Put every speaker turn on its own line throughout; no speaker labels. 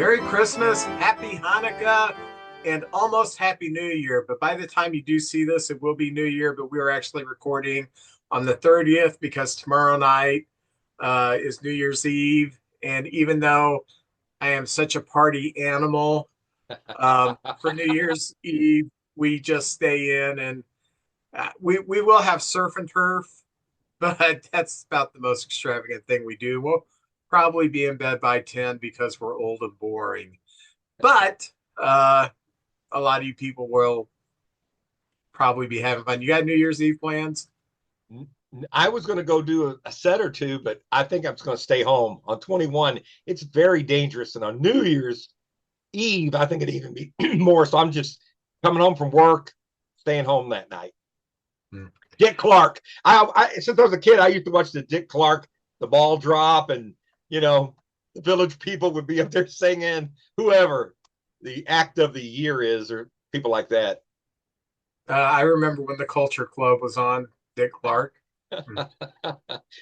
Merry Christmas, Happy Hanukkah, and almost Happy New Year. But by the time you do see this, it will be New Year. But we are actually recording on the 30th because tomorrow night is New Year's Eve. And even though I am such a party animal, for New Year's Eve, we just stay in and we will have surf and turf, but that's about the most extravagant thing we do. We'll probably be in bed by 10 because we're old and boring. But a lot of you people will probably be having fun. You got New Year's Eve plans?
I was going to go do a set or two, but I think I'm just going to stay home. On 21, it's very dangerous. And on New Year's Eve, I think it'd even be more. So I'm just coming home from work, staying home that night. Dick Clark. Since I was a kid, I used to watch the Dick Clark, the ball drop, and the village people would be up there singing, whoever the act of the year is, or people like that.
I remember when the Culture Club was on, Dick Clark.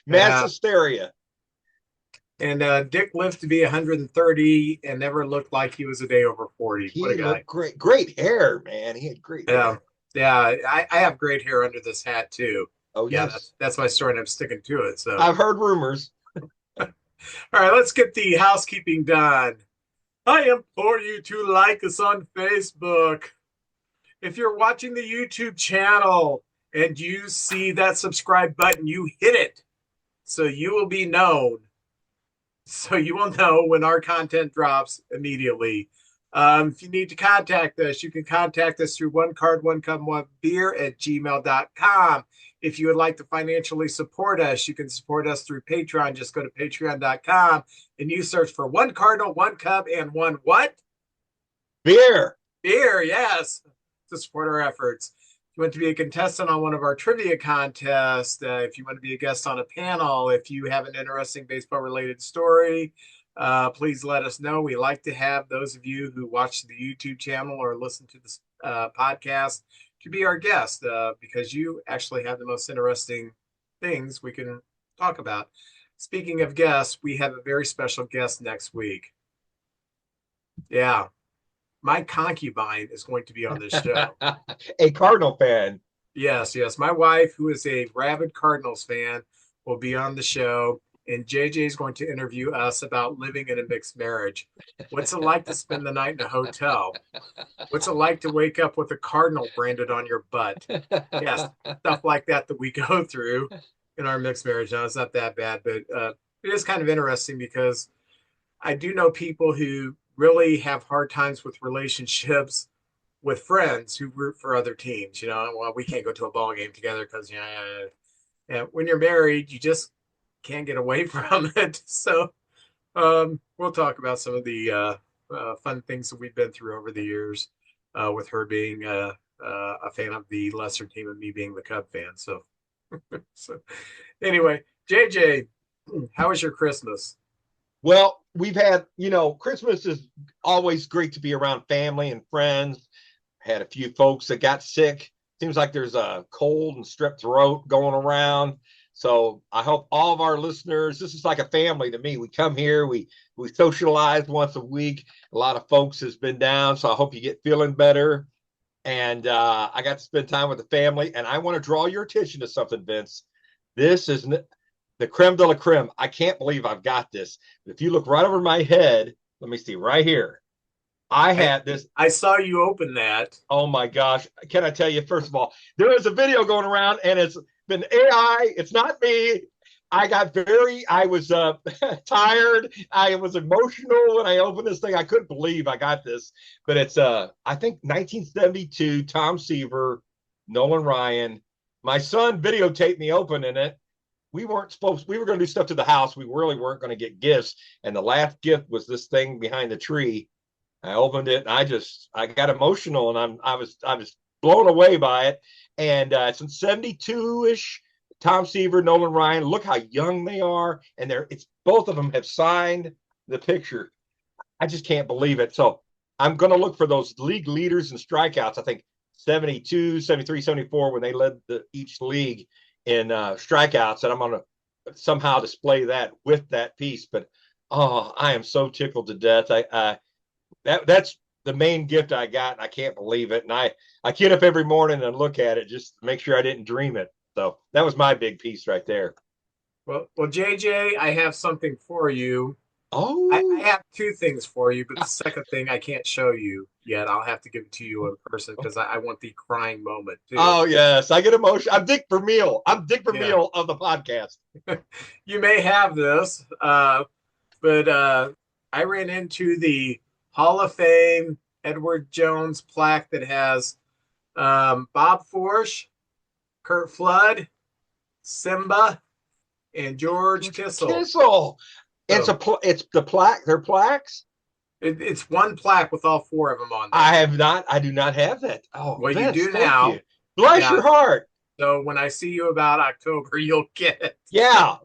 Mass hysteria.
And Dick lived to be 130 and never looked like he was a day over 40.
He
What a guy.
looked great hair, man. He had great hair.
Yeah, I have great hair under this hat too.
Oh,
yeah,
yes.
that's my story, and I'm sticking to it. So
I've heard rumors.
all right, let's get the housekeeping done. I implore you to like us on Facebook. If you're watching the YouTube channel and you see that subscribe button, you hit it so you will be known. So you will know when our content drops immediately. If you need to contact us, you can contact us through onecard1cup1beer@gmail.com. If you would like to financially support us, you can support us through Patreon. Just go to patreon.com and you search for One Cardinal, One Cup, and One what?
Beer.
Beer, yes, to support our efforts. If you want to be a contestant on one of our trivia contests, if you want to be a guest on a panel, if you have an interesting baseball-related story, please let us know. We like to have those of you who watch the YouTube channel or listen to this podcast to be our guest because you actually have the most interesting things we can talk about. Speaking of guests, we have a very special guest next week. Yeah. My concubine is going to be on this show.
A Cardinal fan.
Yes. My wife, who is a rabid Cardinals fan, will be on the show. And JJ is going to interview us about living in a mixed marriage. What's it like to spend the night in a hotel? What's it like to wake up with a Cardinal branded on your butt? Yes, stuff like that we go through in our mixed marriage. Now, it's not that bad, but it is kind of interesting because I do know people who really have hard times with relationships with friends who root for other teams. Well, we can't go to a ball game together because when you're married, you just can't get away from it. So we'll talk about some of the fun things that we've been through over the years with her being a fan of the lesser team and me being the Cub fan. So anyway, JJ, how was your Christmas?
Well, we've had, Christmas is always great to be around family and friends. Had a few folks that got sick. Seems like there's a cold and strep throat going around. So I hope all of our listeners, this is like a family to me. We come here, we socialize once a week. A lot of folks has been down, so I hope you get feeling better. And I got to spend time with the family. And I want to draw your attention to something, Vince. This is the creme de la creme. I can't believe I've got this. If you look right over my head, let me see right here. I had this.
I saw you open that.
Oh my gosh. Can I tell you, first of all, there is a video going around and it's been AI. It's not me. I was tired. I was emotional when I opened this thing. I couldn't believe I got this, but it's I think 1972 Tom Seaver, Nolan Ryan. My son videotaped me opening it. We were going to do stuff to the house. We really weren't going to get gifts. And the last gift was this thing behind the tree. I opened it and I got emotional and I was blown away by it. And it's in 72-ish, Tom Seaver, Nolan Ryan. Look how young they are. And both of them have signed the picture. I just can't believe it. So I'm going to look for those league leaders and strikeouts. I think 72, 73, 74 when they led each league in strikeouts. And I'm going to somehow display that with that piece. But, I am so tickled to death. That's the main gift I got, and I can't believe it. And I get up every morning and look at it just to make sure I didn't dream it. So that was my big piece right there.
Well, JJ, I have something for you. I
Oh,
have two things for you, but the second thing I can't show you yet. I'll have to give it to you in person because I want the crying moment too.
oh yes, I get emotional. I'm Dick Vermeil. I'm Dick
Yeah,
Vermeil of the podcast.
you may have this, but I ran into the Hall of Fame Edward Jones plaque that has Bob Forsch, Kurt Flood, Simba, and George
George
Kissel.
Kissel.
So
It's the plaque. They're plaques.
it's one plaque with all four of them on
I
there.
have not. I do not have that. Oh,
Well, you
Vince,
do
thank you.
now.
Bless
Yeah.
your heart.
So when I see you about October, you'll get it.
Yeah.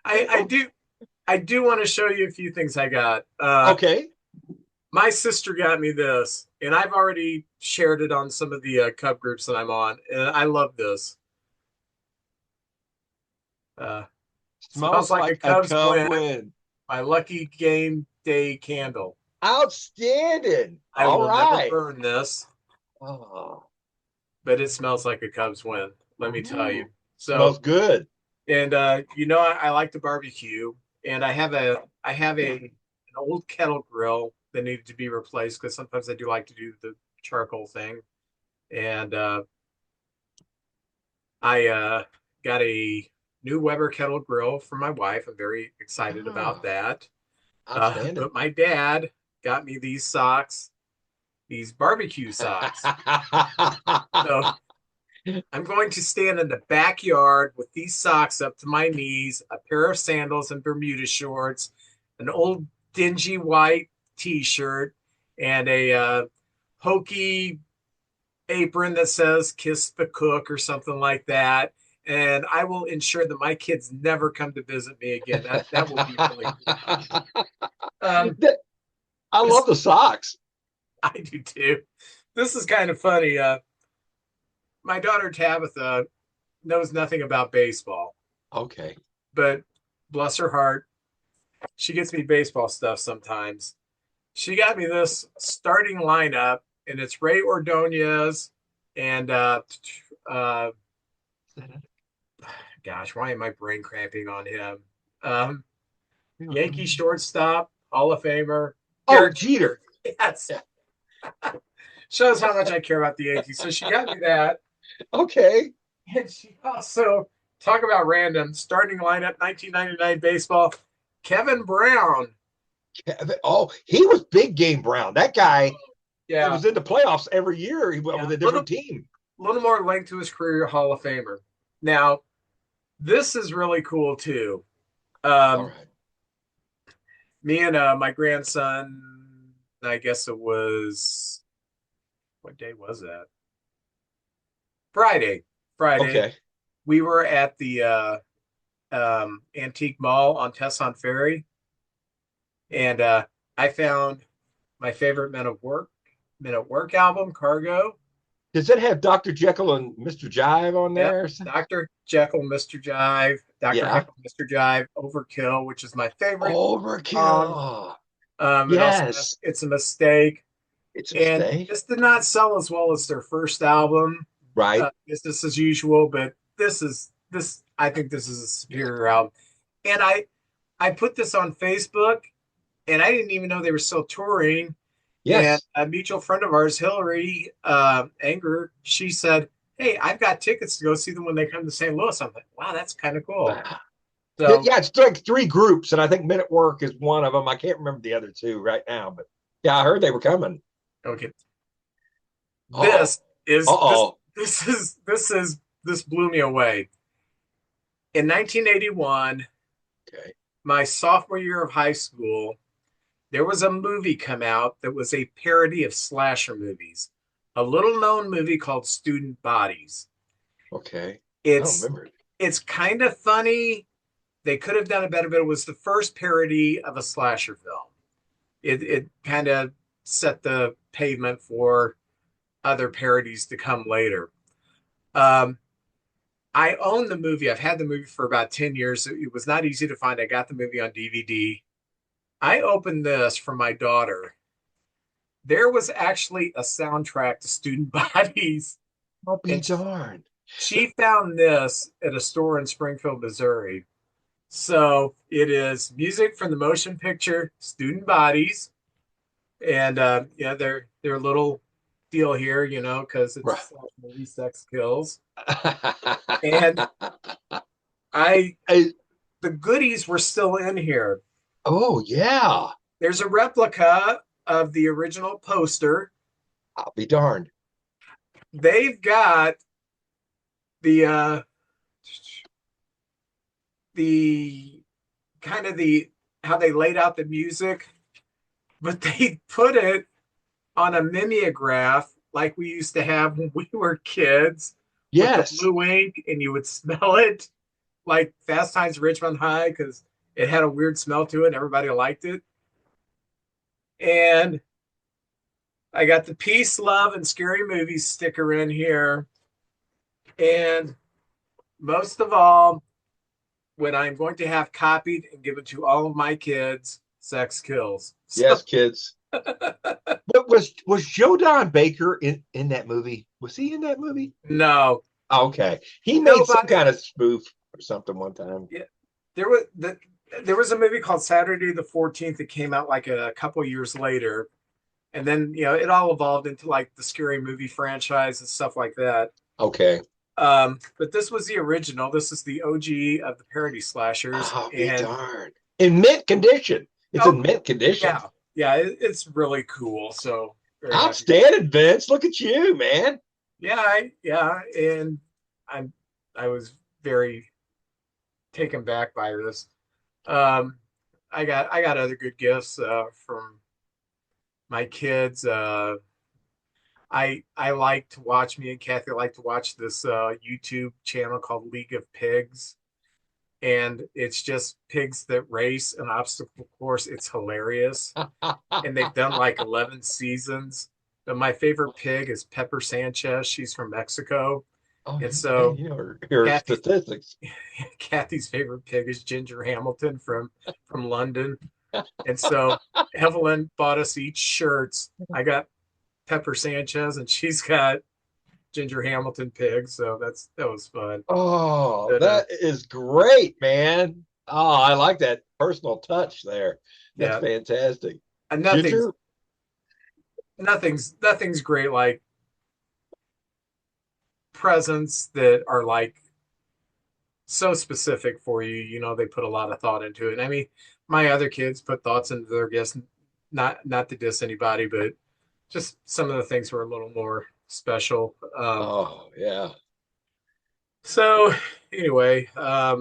I do. I do want to show you a few things I got.
Okay.
My sister got me this, and I've already shared it on some of the Cub groups that I'm on, and I love this. Uh, Smells
Smells
like a
like a
Cubs
Cub
win.
win.
My lucky game day candle.
Outstanding.
I
All
will never
right.
burn this,
Oh,
but it smells like a Cubs win. Let me tell you.
ooh,
So,
smells good.
and I like to barbecue, and I have an old kettle grill that needed to be replaced because sometimes I do like to do the charcoal thing, and I got a new Weber kettle grill for my wife. I'm very excited about
Oh,
that.
outstanding.
But my dad got me these socks, these barbecue socks. So I'm going to stand in the backyard with these socks up to my knees, a pair of sandals and Bermuda shorts, an old dingy white t-shirt, and a hokey apron that says "Kiss the Cook" or something like that. And I will ensure that my kids never come to visit me again. That will be really cool.
I love
This
the socks.
I do too. This is kind of funny. My daughter Tabitha knows nothing about baseball,
Okay.
but bless her heart, she gets me baseball stuff sometimes. She got me this starting lineup, and it's Ray Ordonez and uh, gosh, why am I brain cramping on him? Um, Yankee shortstop, Hall of Famer,
Oh,
Derek
Jeter.
Jeter. Yes, shows how much I care about the Yankees. So she got me that,
Okay.
and she also talk about random starting lineup 1999 baseball. Kevin Brown.
Oh, he was big game Brown. That guy that
Yeah,
was in the playoffs every year. He went
yeah,
with a different team.
little more length to his career, Hall of Famer. Now, this is really cool too.
All
Um,
right.
Me and my grandson, I guess it was, what day was that? Friday. Friday.
Okay.
We were at the antique mall on Tesson Ferry, and I found my favorite Men at Work album, Cargo.
Does it have Dr. Jekyll and Mr. Jive on
Yep.
there?
Dr. Jekyll, Mr. Jive, Dr.
Yeah.
Jekyll, Mr. Jive, Overkill, which is my favorite song.
Overkill.
It also has
Yes.
It's a Mistake.
It's a
And
mistake.
this did not sell as well as their first album,
Right.
Business as Usual, but this I think this is a superior album. And I put this on Facebook, and I didn't even know they were still touring. And
Yes.
a mutual friend of ours, Hillary Anger, she said, "Hey, I've got tickets to go see them when they come to St. Louis." I'm like, "Wow, that's kind of cool."
Wow.
So,
Yeah, it's like three groups, and I think Men at Work is one of them. I can't remember the other two right now, but yeah, I heard they were coming.
okay,
Uh-oh.
this is this
Uh-oh.
this blew me away. In 1981,
Okay.
my sophomore year of high school, there was a movie come out that was a parody of slasher movies. A little known movie called Student Bodies.
Okay. I don't
It's
remember it.
it's kind of funny. They could have done it better, but it was the first parody of a slasher film. It kind of set the pavement for other parodies to come later. Um, I own the movie. I've had the movie for about 10 years. It was not easy to find. I got the movie on DVD. I opened this for my daughter. There was actually a soundtrack to Student Bodies,
I'll be
and
darned.
she found this at a store in Springfield, Missouri. So it is music from the motion picture Student Bodies, and yeah, their little deal here, because it's a
Right.
slash movie, sex kills, and I
I-
the goodies were still in here.
oh yeah.
There's a replica of the original poster.
I'll be darned.
They've got the kind of the how they laid out the music, but they put it on a mimeograph like we used to have when we were kids with the
Yes.
blue ink, and you would smell it like Fast Times at Richmond High because it had a weird smell to it and everybody liked it. And I got the Peace, Love, and Scary Movies sticker in here. And most of all, when I'm going to have copied and given to all of my kids, Sex Kills. So,
Yes, kids. But was Joe Don Baker in that movie? Was he in that movie?
no,
Okay. He made some
nobody.
kind of spoof or something one time.
Yeah, there was there was a movie called Saturday the 14th that came out like a couple years later, and then it all evolved into like the scary movie franchise and stuff like that.
Okay.
But this was the original. This is the OG of the parody slashers,
I'll be
and
darned. In mint condition. It's in
oh
mint condition.
yeah, yeah, it's really cool. So very happy.
Outstanding, Vince. Look at you, man.
Yeah, yeah, and I'm I was very taken back by this. Um, I got other good gifts from my kids. I like to watch me and Kathy like to watch this YouTube channel called League of Pigs, and it's just pigs that race an obstacle course. It's hilarious, and they've done like 11 seasons. But my favorite pig is Pepper Sanchez. She's from Mexico,
Oh,
and
man,
so
you know her
Kathy's
statistics.
Kathy's favorite pig is Ginger Hamilton from London. And so Evelyn bought us each shirts. I got Pepper Sanchez, and she's got Ginger Hamilton pig. So that was fun.
Oh,
But
that is great, man. Oh, I like that personal touch there. That's
yeah,
fantastic.
and nothing's
Ginger?
nothing's great like presents that are like so specific for you. They put a lot of thought into it. And I mean, my other kids put thoughts into their gifts. Not to diss anybody, but just some of the things were a little more special.
Oh, yeah.
So anyway, got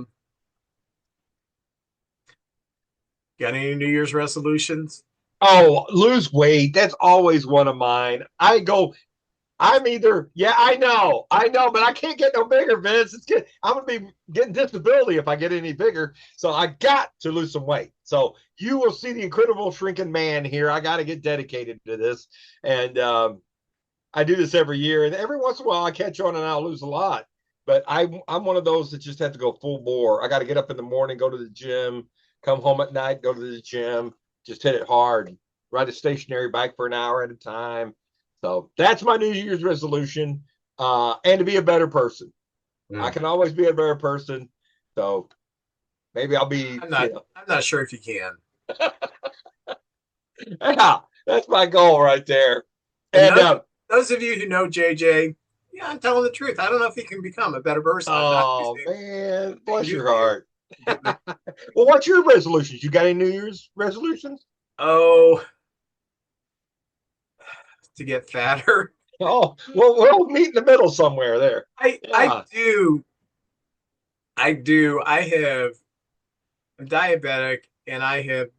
any New Year's resolutions?
Oh, lose weight. That's always one of mine. I'm either, yeah, I know, but I can't get no bigger, Vince. I'm gonna be getting disability if I get any bigger. So I got to lose some weight. So you will see the incredible shrinking man here. I got to get dedicated to this, and I do this every year. And every once in a while, I catch on and I'll lose a lot. But I'm one of those that just have to go full bore. I got to get up in the morning, go to the gym, come home at night, go to the gym, just hit it hard, ride a stationary bike for an hour at a time. So that's my New Year's resolution, and to be a better person. I
Mm.
can always be a better person. So maybe I'll be,
I'm not. I'm not sure if you can.
yeah, that's my goal right there.
And
And
those of you who know JJ, yeah, I'm telling the truth. I don't know if he can become a better person. I'm not
oh
using
man,
anything
bless
new
your
to you.
heart. Well, what's your resolutions? You got any New Year's resolutions?
Oh, to get fatter.
Oh, well, we'll meet in the middle somewhere there.
I
Yeah.
do. I do. I'm diabetic, and I've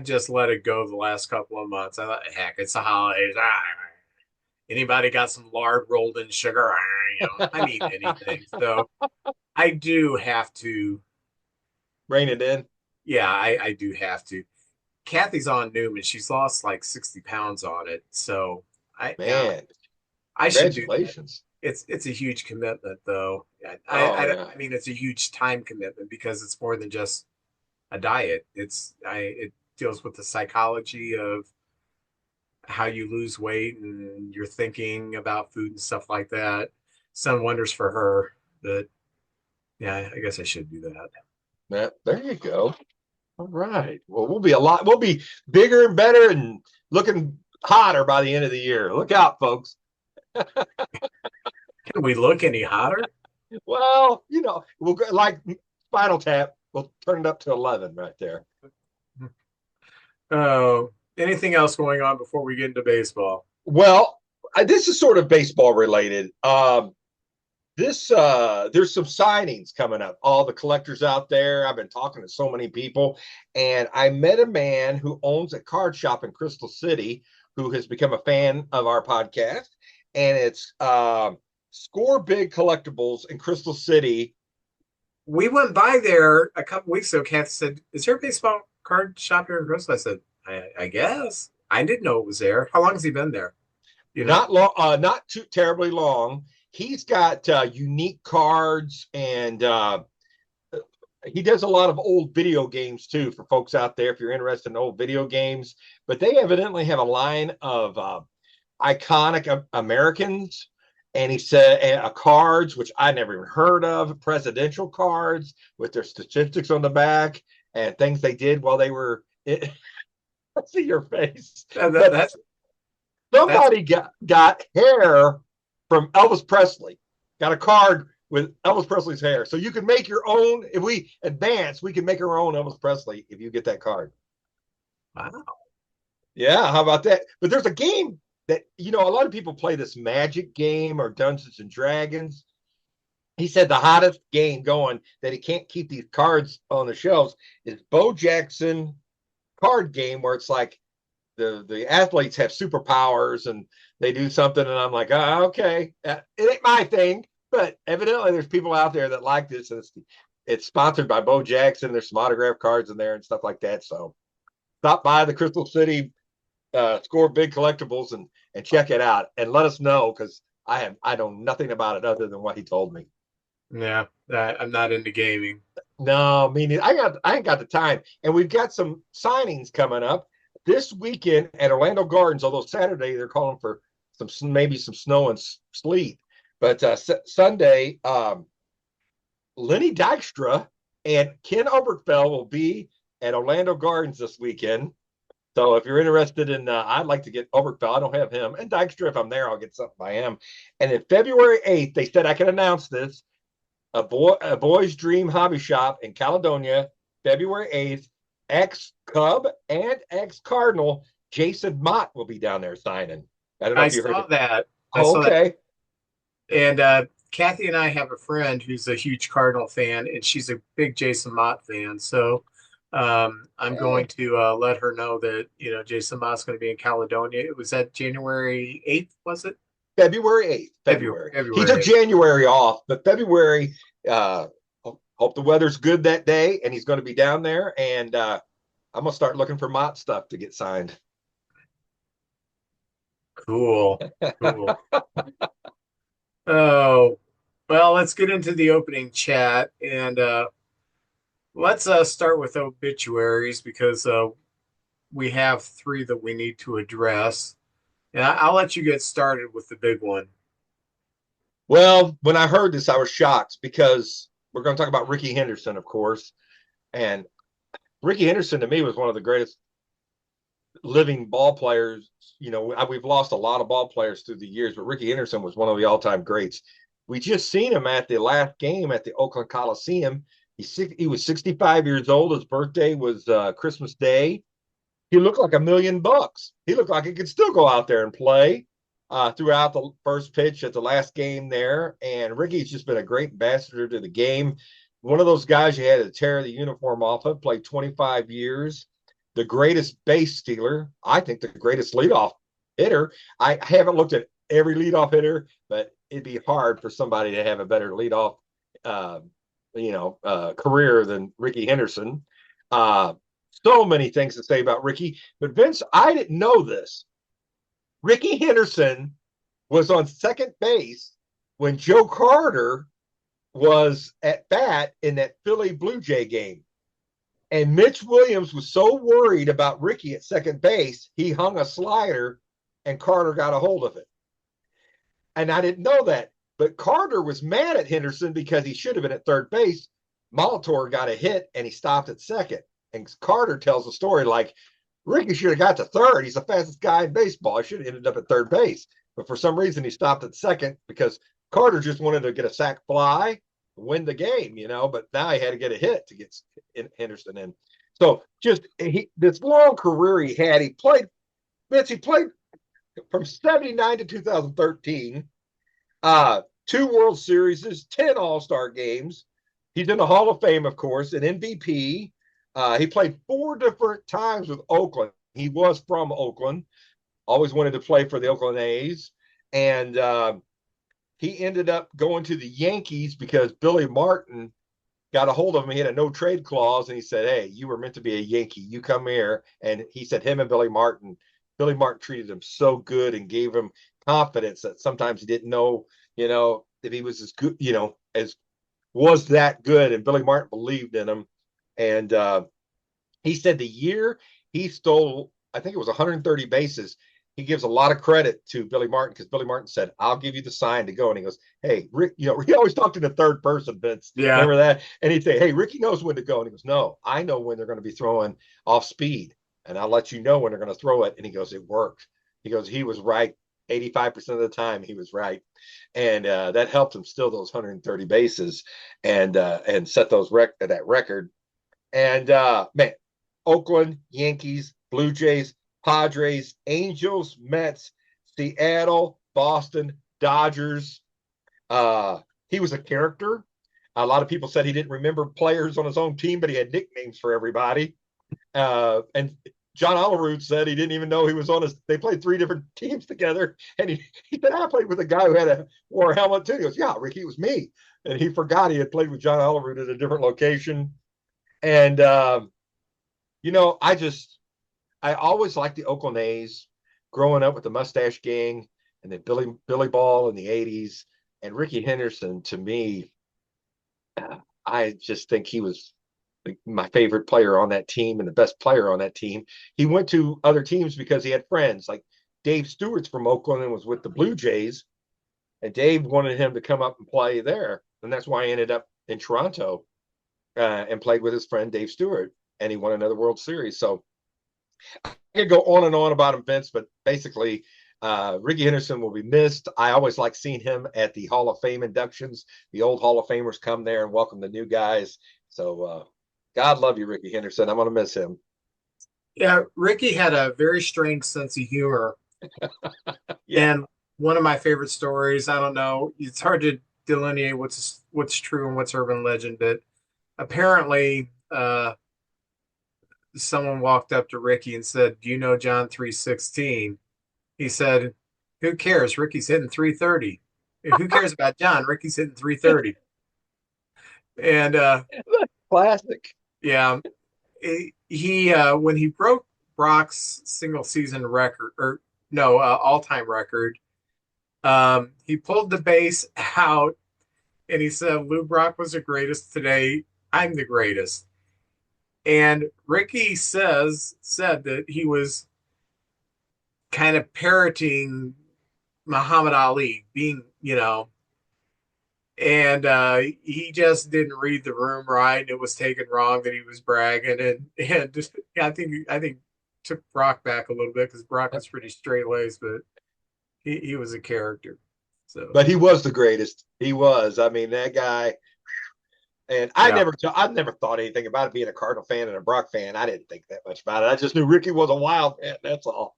just let it go the last couple of months. I thought, heck, it's the holidays. Anybody got some lard rolled in sugar? I'm eating anything. So I do have to.
Rein it in.
Yeah, I do have to. Kathy's on Newman. She's lost like 60 pounds on it. So yeah,
Man,
I should do that.
congratulations.
It's a huge commitment, though.
Oh, yeah.
I mean, it's a huge time commitment because it's more than just a diet. It deals with the psychology of how you lose weight and your thinking about food and stuff like that. Some wonders for her, but yeah, I guess I should do that.
There you go. All right. Well, we'll be bigger and better and looking hotter by the end of the year. Look out, folks.
Can we look any hotter?
Well, we'll go like Spinal Tap. We'll turn it up to 11 right there.
Anything else going on before we get into baseball?
Well, this is sort of baseball related. There's some signings coming up. All the collectors out there. I've been talking to so many people, and I met a man who owns a card shop in Crystal City who has become a fan of our podcast, and it's Score Big Collectibles in Crystal City.
We went by there a couple weeks ago. Kathy said, "Is there a baseball card shop here in Bristol?" I said, I guess. I didn't know it was there. How long has he been there? You know?
Not long, not too terribly long. He's got unique cards, and he does a lot of old video games too for folks out there if you're interested in old video games. But they evidently have a line of iconic Americans, and he said cards which I never even heard of, presidential cards with their statistics on the back and things they did while they were. I see your face. Somebody got hair from Elvis Presley. Got a card with Elvis Presley's hair. So you can make your own. If we advance, we can make our own Elvis Presley if you get that card.
Wow.
Yeah, how about that? But there's a game that, a lot of people play this Magic game or Dungeons and Dragons. He said the hottest game going that he can't keep these cards on the shelves is Bo Jackson card game, where it's like the athletes have superpowers and they do something, and I'm like, oh, okay, it ain't my thing, but evidently there's people out there that like this, and it's sponsored by Bo Jackson. There's some autograph cards in there and stuff like that. So stop by the Crystal City Score Big Collectibles and check it out and let us know, because I know nothing about it other than what he told me.
Yeah, I'm not into gaming.
No, meaning I ain't got the time, and we've got some signings coming up this weekend at Orlando Gardens. Although Saturday they're calling for maybe some snow and sleet, but Sunday, Lenny Dykstra and Ken Oberkfell will be at Orlando Gardens this weekend. So if you're interested in, I'd like to get Oberkfell. I don't have him, and Dykstra. If I'm there, I'll get something by him. And then February 8th, they said I can announce this. A boy's dream hobby shop in Caledonia, February 8th. Ex-Cub and ex-Cardinal Jason Mott will be down there signing. I don't know if you heard
that.
Okay.
And Kathy and I have a friend who's a huge Cardinal fan, and she's a big Jason Mott fan. So I'm going to let her know that Jason Mott's going to be in Caledonia. It was at January 8th, was it?
February 8th. February. He took 8th. January off, but February, hope the weather's good that day, and he's going to be down there, and I'm going to start looking for Mott stuff to get signed.
Cool. Oh, well, let's get into the opening chat, and let's start with obituaries, because we have 3 that we need to address. And I'll let you get started with the big one.
Well, when I heard this, I was shocked, because we're going to talk about Rickey Henderson, of course. And Rickey Henderson, to me, was one of the greatest living ball players. We've lost a lot of ball players through the years, but Rickey Henderson was one of the all-time greats. We just seen him at the last game at the Oakland Coliseum. He was 65 years old. His birthday was Christmas Day. He looked like $1 million. He looked like he could still go out there and play throughout the first pitch at the last game there. And Rickey's just been a great ambassador to the game. One of those guys you had to tear the uniform off of, played 25 years. The greatest base stealer, I think the greatest leadoff hitter. I haven't looked at every leadoff hitter, but it'd be hard for somebody to have a better leadoff career than Rickey Henderson. So many things to say about Rickey. But Vince, I didn't know this. Rickey Henderson was on second base when Joe Carter was at bat in that Philly Blue Jay game. And Mitch Williams was so worried about Ricky at second base, he hung a slider and Carter got a hold of it. And I didn't know that. But Carter was mad at Henderson because he should have been at third base. Molitor got a hit and he stopped at second. And Carter tells the story like, Ricky should have got to third. He's the fastest guy in baseball. I should have ended up at third base. But for some reason, he stopped at second because Carter just wanted to get a sac fly, win the game, but now he had to get a hit to get Henderson in. So just this long career he had, he played from 79 to 2013, 2 World Series, 10 All-Star games. He's in the Hall of Fame, of course, an MVP. He played 4 different times with Oakland. He was from Oakland, always wanted to play for the Oakland A's. And he ended up going to the Yankees because Billy Martin got a hold of him. He had a no trade clause, and he said, "Hey, you were meant to be a Yankee. You come here." And he said him and Billy Martin treated him so good and gave him confidence that sometimes he didn't know, if he was as good, as was that good. And Billy Martin believed in him. And he said the year he stole, I think it was 130 bases. He gives a lot of credit to Billy Martin because Billy Martin said, "I'll give you the sign to go." And he goes, "Hey, Rick," he always talked in the third person, Vince.
Yeah.
Remember that? And he'd say, "Hey, Ricky knows when to go." And he goes, "No, I know when they're going to be throwing off speed. And I'll let you know when they're going to throw it." And he goes, "It worked." He goes, "He was right 85% of the time. He was right." And that helped him steal those 130 bases and set that record. And man, Oakland, Yankees, Blue Jays, Padres, Angels, Mets, Seattle, Boston, Dodgers. He was a character. A lot of people said he didn't remember players on his own team, but he had nicknames for everybody. And John Olerud said he didn't even know he was on his. They played 3 different teams together, and he said, "I played with a guy who wore a helmet too." He goes, "Yeah, Ricky, it was me," and he forgot he had played with John Olerud at a different location. And I always liked the Oakland A's growing up with the Mustache Gang and the Billy Ball in the 80s. And Ricky Henderson, to me, I just think he was my favorite player on that team and the best player on that team. He went to other teams because he had friends like Dave Stewart's from Oakland and was with the Blue Jays. And Dave wanted him to come up and play there. And that's why he ended up in Toronto and played with his friend Dave Stewart. And he won another World Series. So I could go on and on about him, Vince, but basically, Ricky Henderson will be missed. I always like seeing him at the Hall of Fame inductions. The old Hall of Famers come there and welcome the new guys. So, God love you, Ricky Henderson. I'm going to miss him.
Yeah, Ricky had a very strange sense of humor.
Yeah.
And one of my favorite stories, I don't know, it's hard to delineate what's true and what's urban legend, but apparently someone walked up to Ricky and said, "Do you know John 3:16?" He said, "Who cares? Ricky's hitting 330. Who cares about John? Ricky's hitting 330." And
Classic.
yeah, he when he broke Brock's single season record, or no, all-time record, he pulled the base out and he said, "Lou Brock was the greatest today. I'm the greatest." And Ricky said that he was kind of parroting Muhammad Ali, being, and he just didn't read the room right. It was taken wrong that he was bragging, and just, I think took Brock back a little bit because Brock was pretty straight laced, but he was a character. So
But he was the greatest. He was. I mean, that guy. And
yeah.
I never thought anything about it being a Cardinal fan and a Brock fan. I didn't think that much about it. I just knew Ricky was a wild man. That's all.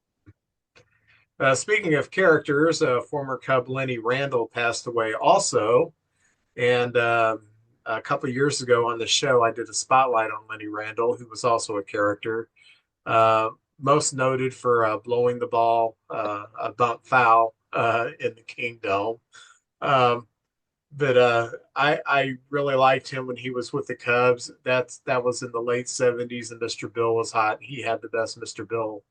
Speaking of characters, former Cub Lenny Randle passed away also. And a couple of years ago on the show, I did a spotlight on Lenny Randle, who was also a character, most noted for blowing the ball, a bump foul in the Kingdom. But I really liked him when he was with the Cubs. That was in the late '70s, and Mr. Bill was hot. He had the best Mr. Bill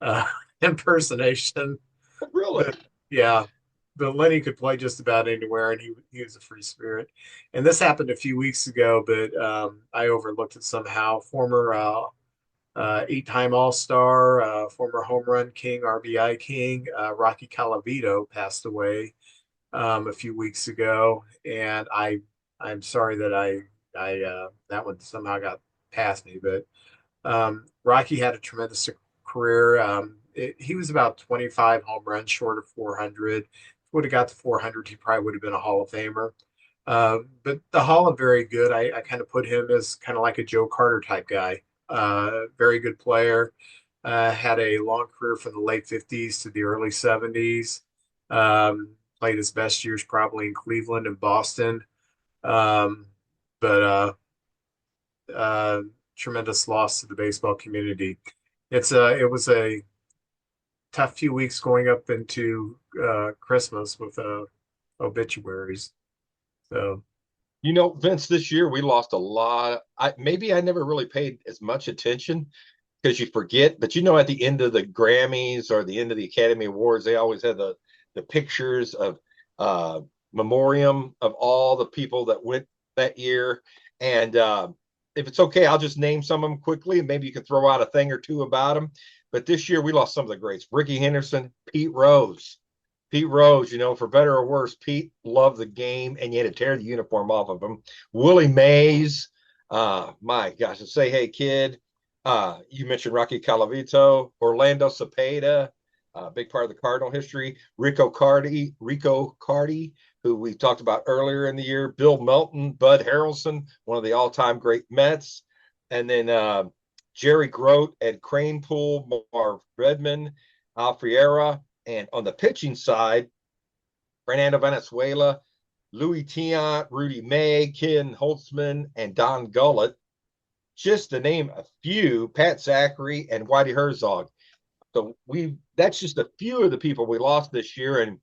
uh, impersonation.
Really?
But yeah, but Lenny could play just about anywhere, and he was a free spirit. And this happened a few weeks ago, but I overlooked it somehow. Former eight-time All-Star, former home run king, RBI king, Rocky Colavito passed away a few weeks ago, and I'm sorry that I that one somehow got past me, but Rocky had a tremendous career. He was about 25 home runs short of 400. If he would have got to 400, he probably would have been a Hall of Famer. But the Hall of Very Good, I kind of put him as kind of like a Joe Carter type guy. Very good player. Had a long career from the late 50s to the early 70s. Played his best years probably in Cleveland and Boston. Um, but uh, Tremendous loss to the baseball community. It was a tough few weeks going up into Christmas with obituaries. So
Vince, this year we lost a lot. Maybe I never really paid as much attention because you forget. But at the end of the Grammys or the end of the Academy Awards, they always have the pictures of memoriam of all the people that went that year. And if it's okay, I'll just name some of them quickly, and maybe you can throw out a thing or two about them. But this year we lost some of the greats: Ricky Henderson, Pete Rose. Pete Rose, for better or worse, Pete loved the game, and you had to tear the uniform off of him. Willie Mays, my gosh, to say, hey, kid. You mentioned Rocky Calavito, Orlando Cepeda, big part of the Cardinal history. Rico Cardi, who we talked about earlier in the year. Bill Melton, Bud Harrelson, one of the all-time great Mets. And then Jerry Grote, Ed Kranepool, Marv Redmond, Al Friera. And on the pitching side, Fernando Valenzuela, Louis Tiant, Rudy May, Ken Holtzman, and Don Gullett. Just to name a few, Pat Zachary and Whitey Herzog. So that's just a few of the people we lost this year. And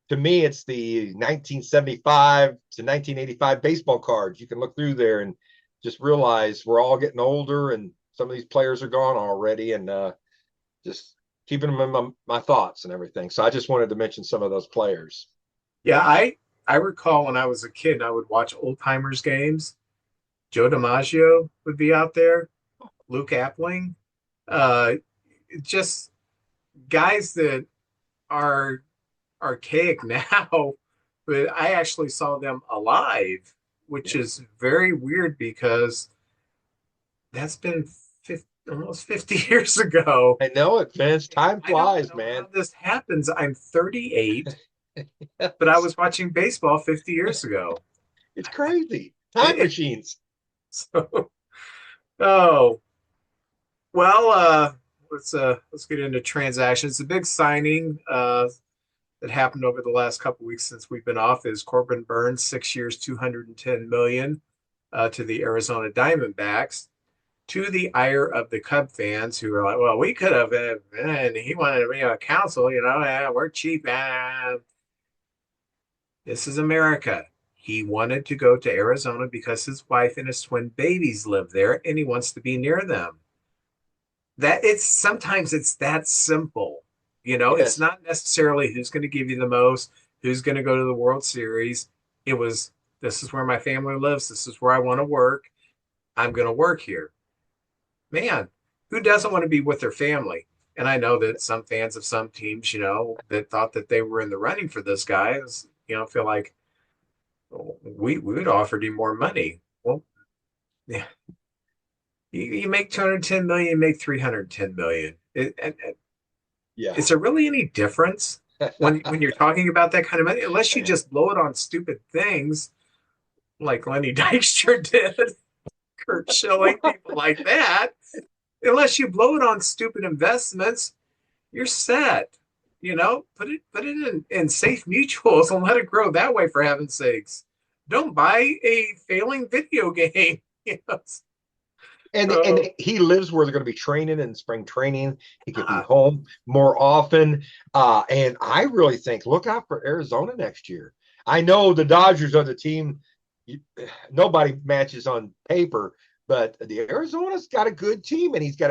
to me, it's the 1975 to 1985 baseball cards. You can look through there and just realize we're all getting older, and some of these players are gone already, and just keeping them in my thoughts and everything. So I just wanted to mention some of those players.
yeah, I recall when I was a kid, I would watch old timers games. Joe DiMaggio would be out there, Luke Appling, uh, just guys that are archaic now, but I actually saw them alive, which
Yeah.
is very weird because that's been 50, almost 50 years ago.
I know it, Vince. Time
I don't
flies,
know how
man.
this happens. I'm 38, but I was watching baseball 50 years ago.
It's crazy. Time
It,
machines.
so, oh, well, let's get into transactions. The big signing that happened over the last couple weeks since we've been off is Corbin Burns, 6 years, 210 million to the Arizona Diamondbacks. To the ire of the Cub fans who are like, well, we could have, and he wanted to be a council, we're cheap. This is America. He wanted to go to Arizona because his wife and his twin babies live there, and he wants to be near them. Sometimes it's that simple. It's
Yes.
not necessarily who's going to give you the most, who's going to go to the World Series. It was, this is where my family lives. This is where I want to work. I'm going to work here. Man, who doesn't want to be with their family? And I know that some fans of some teams, that thought that they were in the running for this guy, feel like, well, we would offered him more money. Well, yeah, you make 210 million, you make 310 million.
Yeah.
Is there really any difference when you're talking about that kind of money? Unless you just blow it on stupid things like Lenny Dykstra did, Kurt Schilling, people like that. Unless you blow it on stupid investments, you're set. Put it in safe mutuals and let it grow that way, for heaven's sakes. Don't buy a failing video game.
And
So,
he lives where they're going to be training in spring training. He could be
uh,
home more often. And I really think look out for Arizona next year. I know the Dodgers are the team nobody matches on paper, but the Arizona's got a good team, and he's got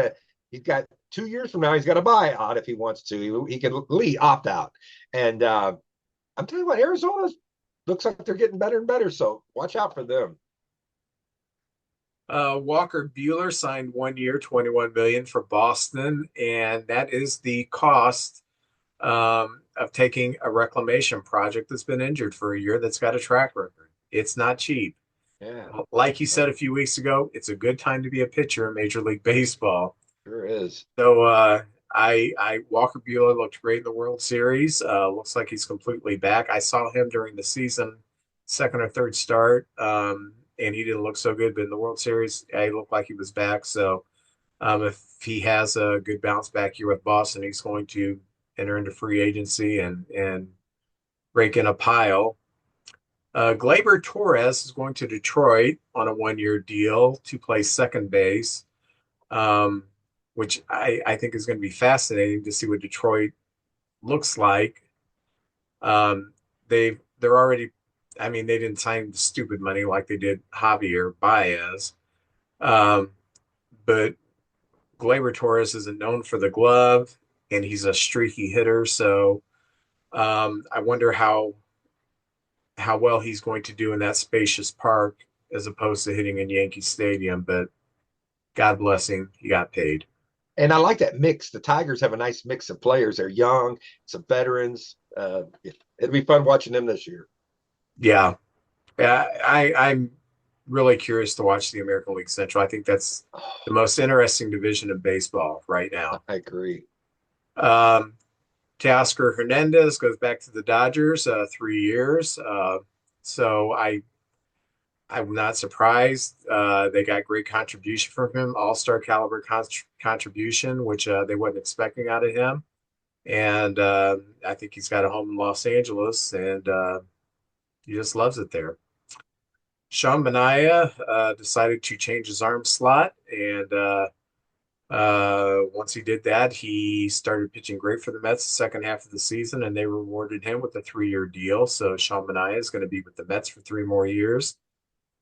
2 years from now he's got a buyout if he wants to. He can opt out, and I'm telling you what, Arizona looks like they're getting better and better. So watch out for them.
Walker Bueller signed 1 year, 21 million for Boston, and that is the cost of taking a reclamation project that's been injured for a year that's got a track record. It's not cheap.
Yeah,
Like you said a few weeks ago, it's a good time to be a pitcher in Major League Baseball.
sure is.
So I Walker Bueller looked great in the World Series. Looks like he's completely back. I saw him during the season, second or third start, and he didn't look so good. But in the World Series, he looked like he was back. So if he has a good bounce back here with Boston, he's going to enter into free agency and rake in a pile. Gleyber Torres is going to Detroit on a 1 year deal to play second base, um, which I think is going to be fascinating to see what Detroit looks like. Um, they're already, I mean, they didn't sign stupid money like they did Javier Baez, um, but Gleyber Torres isn't known for the glove, and he's a streaky hitter. So I wonder how well he's going to do in that spacious park as opposed to hitting in Yankee Stadium. But God bless him, he got paid.
And I like that mix. The Tigers have a nice mix of players. They're young, some veterans. It'll be fun watching them this year.
Yeah, yeah. I'm really curious to watch the American League Central. I think that's the most interesting division in baseball right now.
I agree.
Um, Teoscar Hernandez goes back to the Dodgers, 3 years. So I'm not surprised. They got great contribution from him, all-star caliber contribution, which they wasn't expecting out of him. And I think he's got a home in Los Angeles, and he just loves it there. Sean Manaea decided to change his arm slot, and once he did that, he started pitching great for the Mets the second half of the season, and they rewarded him with a 3 year deal. So Sean Manaea is going to be with the Mets for 3 more years,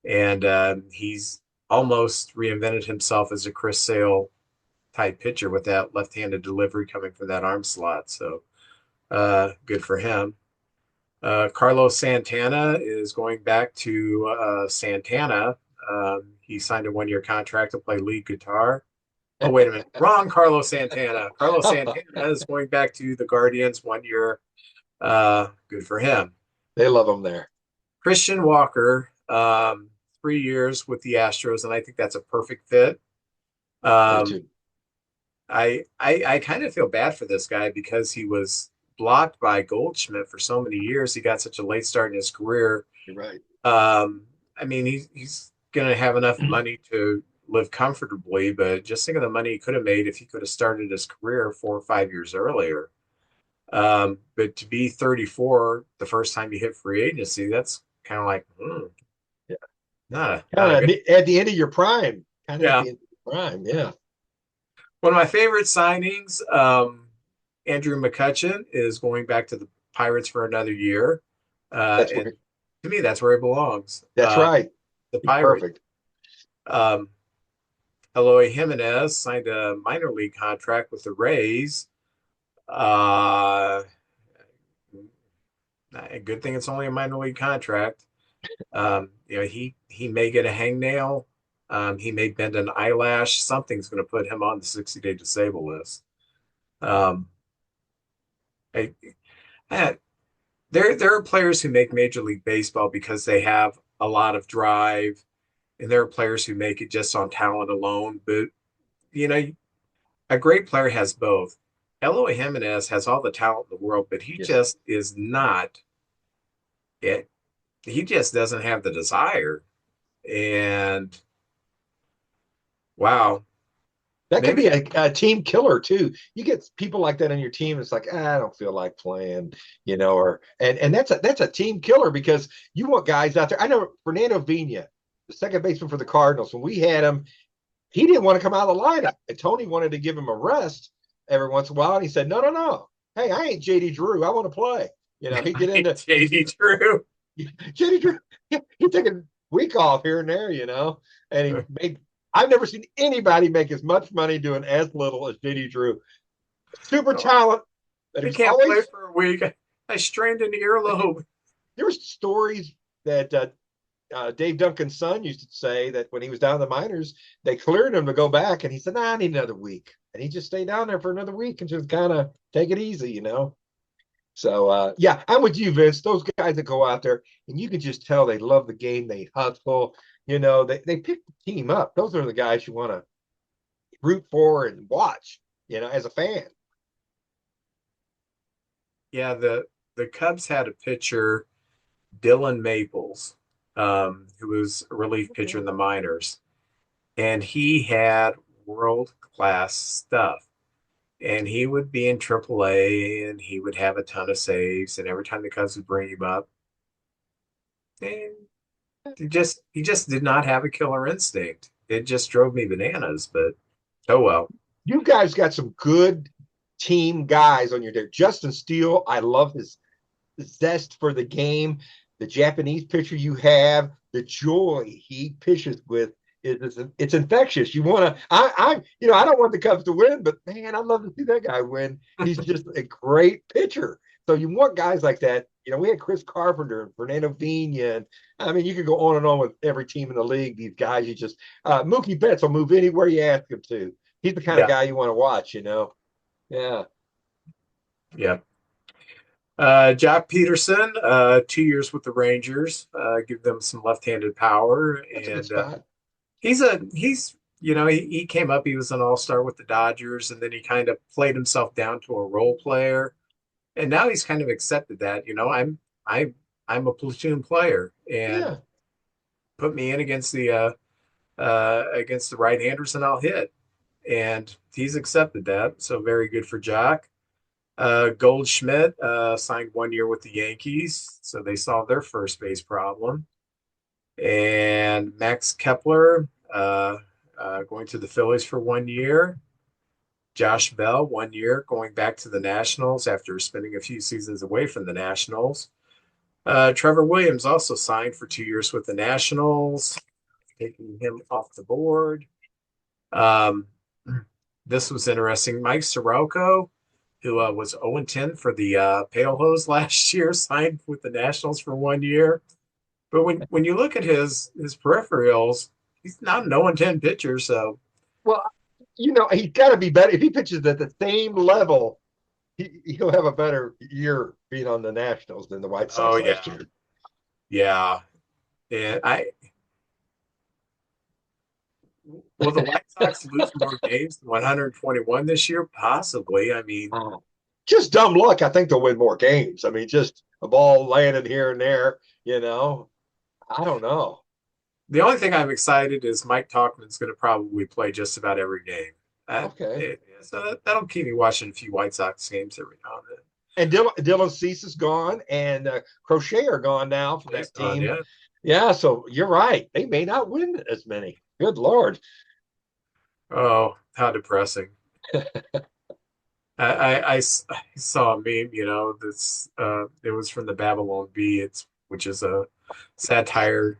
and he's almost reinvented himself as a Chris Sale type pitcher with that left-handed delivery coming from that arm slot. So good for him. Carlos Santana is going back to Santana. He signed a 1 year contract to play lead guitar. Oh, wait a minute. Wrong Carlos Santana. Carlos Santana is going back to the Guardians 1 year. Good for him.
They love them there.
Christian Walker, 3 years with the Astros, and I think that's a perfect fit. Um, I kind of feel bad for this guy because he was blocked by Goldschmidt for so many years. He got such a late start in his career.
You're right.
I mean, he's going to have enough money to live comfortably, but just think of the money he could have made if he could have started his career 4 or 5 years earlier. But to be 34 the first time you hit free agency, that's kind of like,
yeah,
not a good,
at the end of your prime, kind of
yeah.
at the end of your prime, yeah.
One of my favorite signings, Andrew McCutchen is going back to the Pirates for another year. And to me, that's where he belongs.
That's right.
The Pirates. Perfect. Eloy Jimenez signed a minor league contract with the Rays. A good thing it's only a minor league contract. He may get a hangnail. He may bend an eyelash. Something's going to put him on the 60-day disabled list. There are players who make Major League Baseball because they have a lot of drive, and there are players who make it just on talent alone. But a great player has both. Eloy Jimenez has all the talent in the world, but he just is not it. He just doesn't have the desire. And wow.
That could be a team killer too. You get people like that on your team. It's like, I don't feel like playing, and that's a team killer because you want guys out there. I know Fernando Vina, the second baseman for the Cardinals, when we had him, he didn't want to come out of the lineup. And Tony wanted to give him a rest every once in a while. And he said, no. Hey, I ain't JD Drew. I want to play. He'd get into
JD Drew.
JD Drew, he took a week off here and there, and he made. I've never seen anybody make as much money doing as little as JD Drew. Super talent.
He can't play for a week. I strained an earlobe.
There were stories that Dave Duncan's son used to say that when he was down in the minors, they cleared him to go back, and he said, "Nah, I need another week," and he just stayed down there for another week and just kind of take it easy, you know. So yeah, I'm with you, Vince. Those guys that go out there and you can just tell they love the game, they hustle, you know, they pick the team up. Those are the guys you want to root for and watch, you know, as a fan.
Yeah, the Cubs had a pitcher, Dylan Maples, who was a relief pitcher in the minors, and he had world class stuff. And he would be in AAA, and he would have a ton of saves. And every time the Cubs would bring him up, and he just did not have a killer instinct. It just drove me bananas. But oh well.
You guys got some good team guys on your team. Justin Steele, I love his zest for the game. The Japanese pitcher you have, the joy he pitches with it's infectious. You want to, I don't want the Cubs to win, but man, I'd love to see that guy win. He's just a great pitcher. So you want guys like that. You know, we had Chris Carpenter and Fernando Vina, and I mean, you could go on and on with every team in the league. These guys, you just Mookie Betts will move anywhere you ask him to. He's the kind of
Yeah,
guy you want to watch. You know, yeah.
yeah. Jock Peterson, 2 years with the Rangers, give them some left-handed power,
That's a good
and
spot.
he's he came up, he was an all-star with the Dodgers, and then he kind of played himself down to a role player, and now he's kind of accepted that, I'm a platoon player, and
Yeah.
put me in against the right-handers, and I'll hit, and he's accepted that, so very good for Jock. Goldschmidt signed 1 year with the Yankees, so they solved their first base problem. And Max Kepler going to the Phillies for 1 year. Josh Bell, 1 year, going back to the Nationals after spending a few seasons away from the Nationals. Trevor Williams also signed for 2 years with the Nationals, taking him off the board. Um, this was interesting. Mike Soroka, who was 0-10 for the Pale Hose last year, signed with the Nationals for 1 year. But when you look at his peripherals, he's not an 0-10 pitcher. So,
Well, you know, he's got to be better. If he pitches at the same level, he'll have a better year being on the Nationals than the White
oh
Sox
yeah,
last year.
yeah. And I will the White Sox lose more games than 121 this year? Possibly. I mean,
Oh. Just dumb luck. I think they'll win more games. I mean, just a ball landed here and there, you know. I don't know.
the only thing I'm excited is Mike Talkman's going to probably play just about every game.
Okay.
So that'll keep me watching a few White Sox games every now and then.
And Dylan Cease is gone, and Crochet are gone now for
He's
that
gone,
team.
yeah.
Yeah, so you're right. They may not win as many. Good Lord.
Oh, how depressing. I saw a meme, that's it was from the Babylon Bee, which is a satire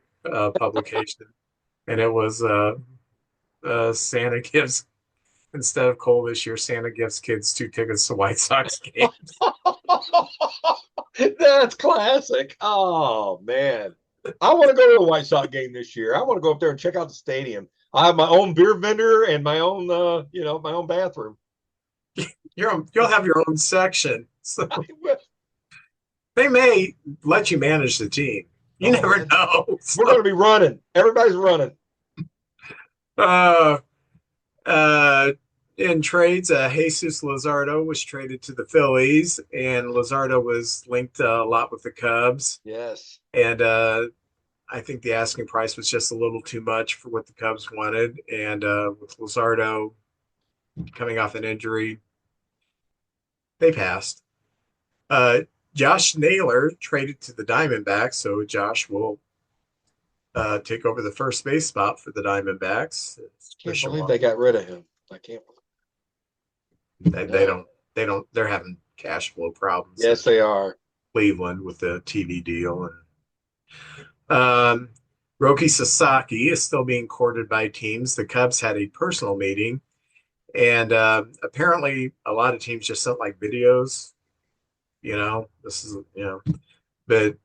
publication, and it was Santa gives instead of coal this year, Santa gives kids 2 tickets to White Sox games.
That's classic. Oh man. I want to go to a White Sox game this year. I want to go up there and check out the stadium. I have my own beer vendor and my own my own bathroom.
You'll have your own section, so they may let you manage the team. You
Oh
never
man.
know.
We're going to be running. Everybody's running.
Uh, uh, in trades, Jesus Luzardo was traded to the Phillies, and Luzardo was linked a lot with the Cubs.
Yes.
And I think the asking price was just a little too much for what the Cubs wanted. And with Luzardo coming off an injury, they passed. Uh, Josh Naylor traded to the Diamondbacks, so Josh will take over the first base spot for the Diamondbacks.
Can't believe they got rid of him. I can't
They,
believe
they
no.
don't they don't they're having cash flow problems in
Yes, they are.
Cleveland with the TV deal, and Roki Sasaki is still being courted by teams. The Cubs had a personal meeting, and apparently a lot of teams just sent like videos This is, but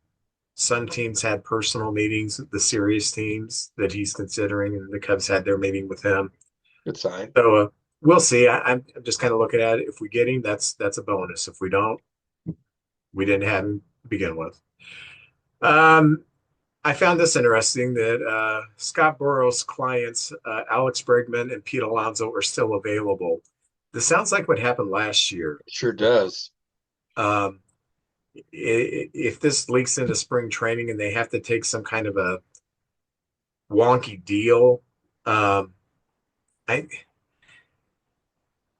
some teams had personal meetings, the serious teams that he's considering, and the Cubs had their meeting with him.
Good sign.
So we'll see. I'm just kind of looking at it. If we get him, that's a bonus. If we don't, we didn't have him to begin with. Um, I found this interesting that Scott Boras' clients, Alex Bregman and Pete Alonso, are still available. This sounds like what happened last year.
It sure does.
Um, if this leaks into spring training and they have to take some kind of a wonky deal, I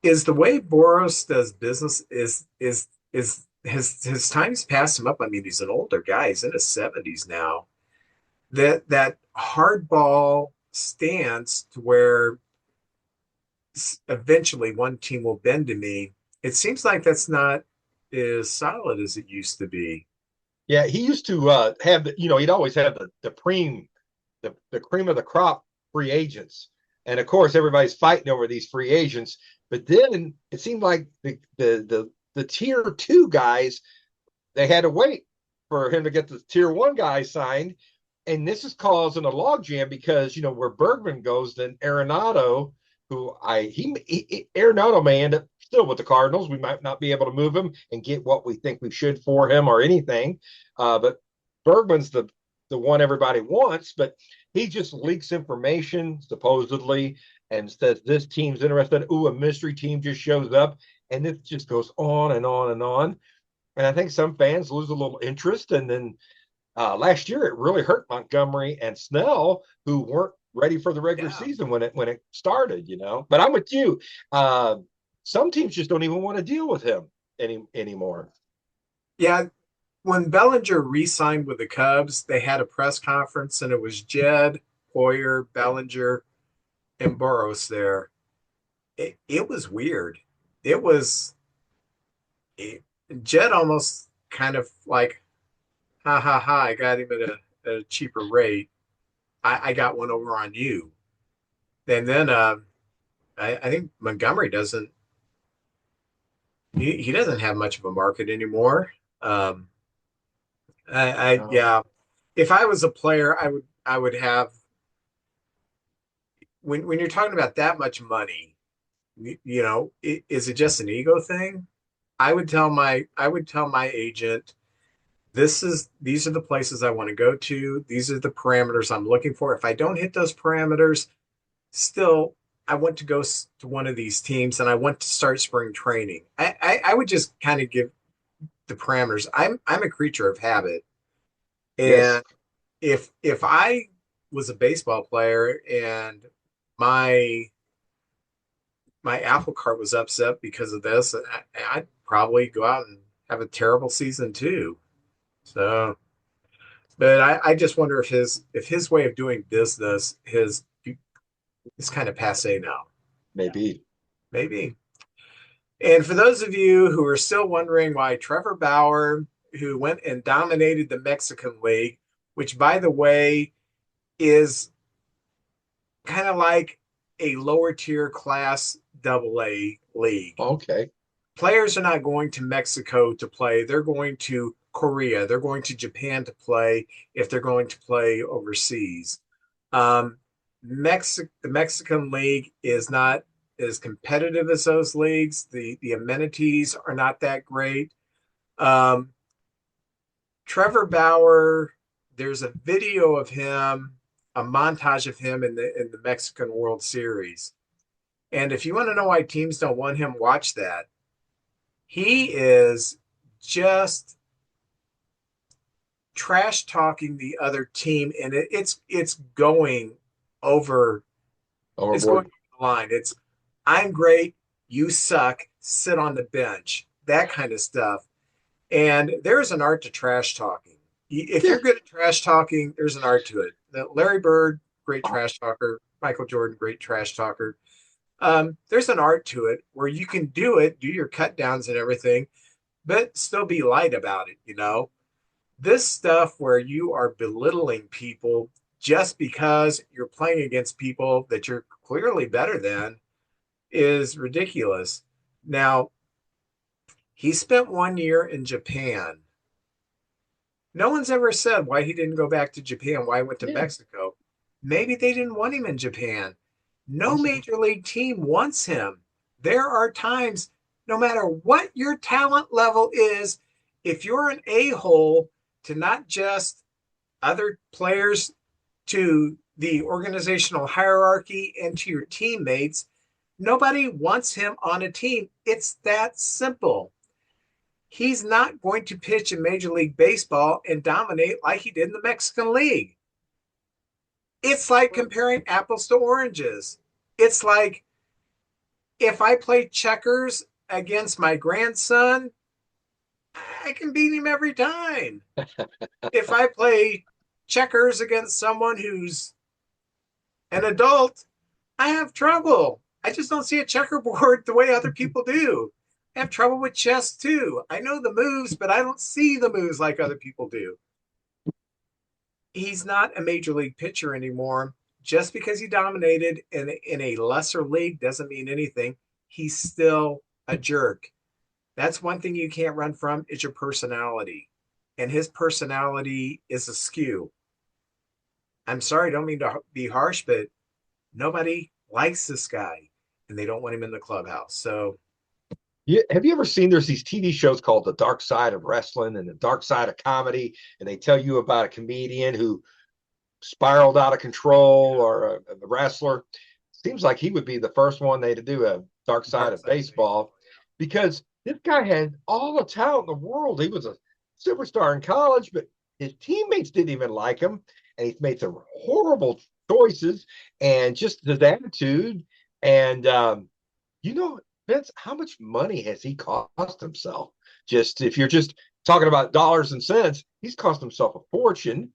is the way Boros does business is his time's passed him up. I mean, he's an older guy; he's in his 70s now. That hardball stance to where eventually one team will bend to me. It seems like that's not as solid as it used to be.
Yeah, he used to have he'd always have the cream of the crop free agents. And of course, everybody's fighting over these free agents. But then it seemed like the tier two guys, they had to wait for him to get the tier one guys signed. And this is causing a logjam because where Bergman goes, then Arenado, who Arenado may end up still with the Cardinals. We might not be able to move him and get what we think we should for him or anything. But Bergman's the one everybody wants, but he just leaks information supposedly and says this team's interested. Ooh, a mystery team just shows up, and it just goes on and on and on. And I think some fans lose a little interest, and then last year, it really hurt Montgomery and Snell, who weren't ready for the regular
Yeah,
season when it started. But I'm with you. Some teams just don't even want to deal with him anymore.
yeah. When Bellinger re-signed with the Cubs, they had a press conference, and it was Jed, Hoyer, Bellinger, and Burroughs there. It was weird. It was it, Jed almost kind of like, ha ha ha, I got him at a cheaper rate. I got one over on you. And then I think Montgomery doesn't he doesn't have much of a market anymore. Um,
No.
yeah, if I was a player, I would have when you're talking about that much money, is it just an ego thing? I would tell my agent, these are the places I want to go to. These are the parameters I'm looking for. If I don't hit those parameters, still I want to go to one of these teams and I want to start spring training. I would just kind of give the parameters. I'm a creature of habit.
Yes.
And if I was a baseball player and my my apple cart was upset because of this, I'd probably go out and have a terrible season too. So, but I just wonder if his way of doing business is kind of passe now.
Maybe.
Maybe. And for those of you who are still wondering why Trevor Bauer, who went and dominated the Mexican League, which by the way is kind of like a lower tier class AA league.
Okay.
Players are not going to Mexico to play. They're going to Korea. They're going to Japan to play if they're going to play overseas. Um, the Mexican League is not as competitive as those leagues. The amenities are not that great. Um, Trevor Bauer, there's a video of him, a montage of him in the Mexican World Series. And if you want to know why teams don't want him, watch that. He is just trash talking the other team, and it's going over it's going
Overboard.
over the line. It's I'm great, you suck, sit on the bench, that kind of stuff. And there's an art to trash talking. If
Yeah.
you're good at trash talking, there's an art to it. Larry Bird, great trash talker. Michael Jordan, great trash talker. There's an art to it where you can do it, do your cut downs and everything, but still be light about it. This stuff where you are belittling people just because you're playing against people that you're clearly better than is ridiculous. Now, He spent 1 year in Japan. No one's ever said why he didn't go back to Japan, why he went to
Yeah,
Mexico. Maybe they didn't want him in Japan. No
possibly.
major league team wants him. There are times, no matter what your talent level is, if you're an a-hole to not just other players, to the organizational hierarchy, and to your teammates, nobody wants him on a team. It's that simple. He's not going to pitch in Major League Baseball and dominate like he did in the Mexican League. It's like comparing apples to oranges. It's like if I play checkers against my grandson, I can beat him every time. If I play checkers against someone who's an adult, I have trouble. I just don't see a checkerboard the way other people do. I have trouble with chess too. I know the moves, but I don't see the moves like other people do. He's not a major league pitcher anymore. Just because he dominated in a lesser league doesn't mean anything. He's still a jerk. That's one thing you can't run from is your personality. And his personality is askew. I'm sorry, I don't mean to be harsh, but nobody likes this guy and they don't want him in the clubhouse. So,
Yeah, have you ever seen there's these TV shows called The Dark Side of Wrestling and The Dark Side of Comedy, and they tell you about a comedian who spiraled out of control or a wrestler? Seems like he would be the first one they to do a Dark Side
dark
of
side of
baseball
baseball. Yeah.
because this guy had all the talent in the world. He was a superstar in college, but his teammates didn't even like him, and he made some horrible choices and just his attitude. And you know, Vince, how much money has he cost himself? Just if you're just talking about dollars and cents, he's cost himself a fortune,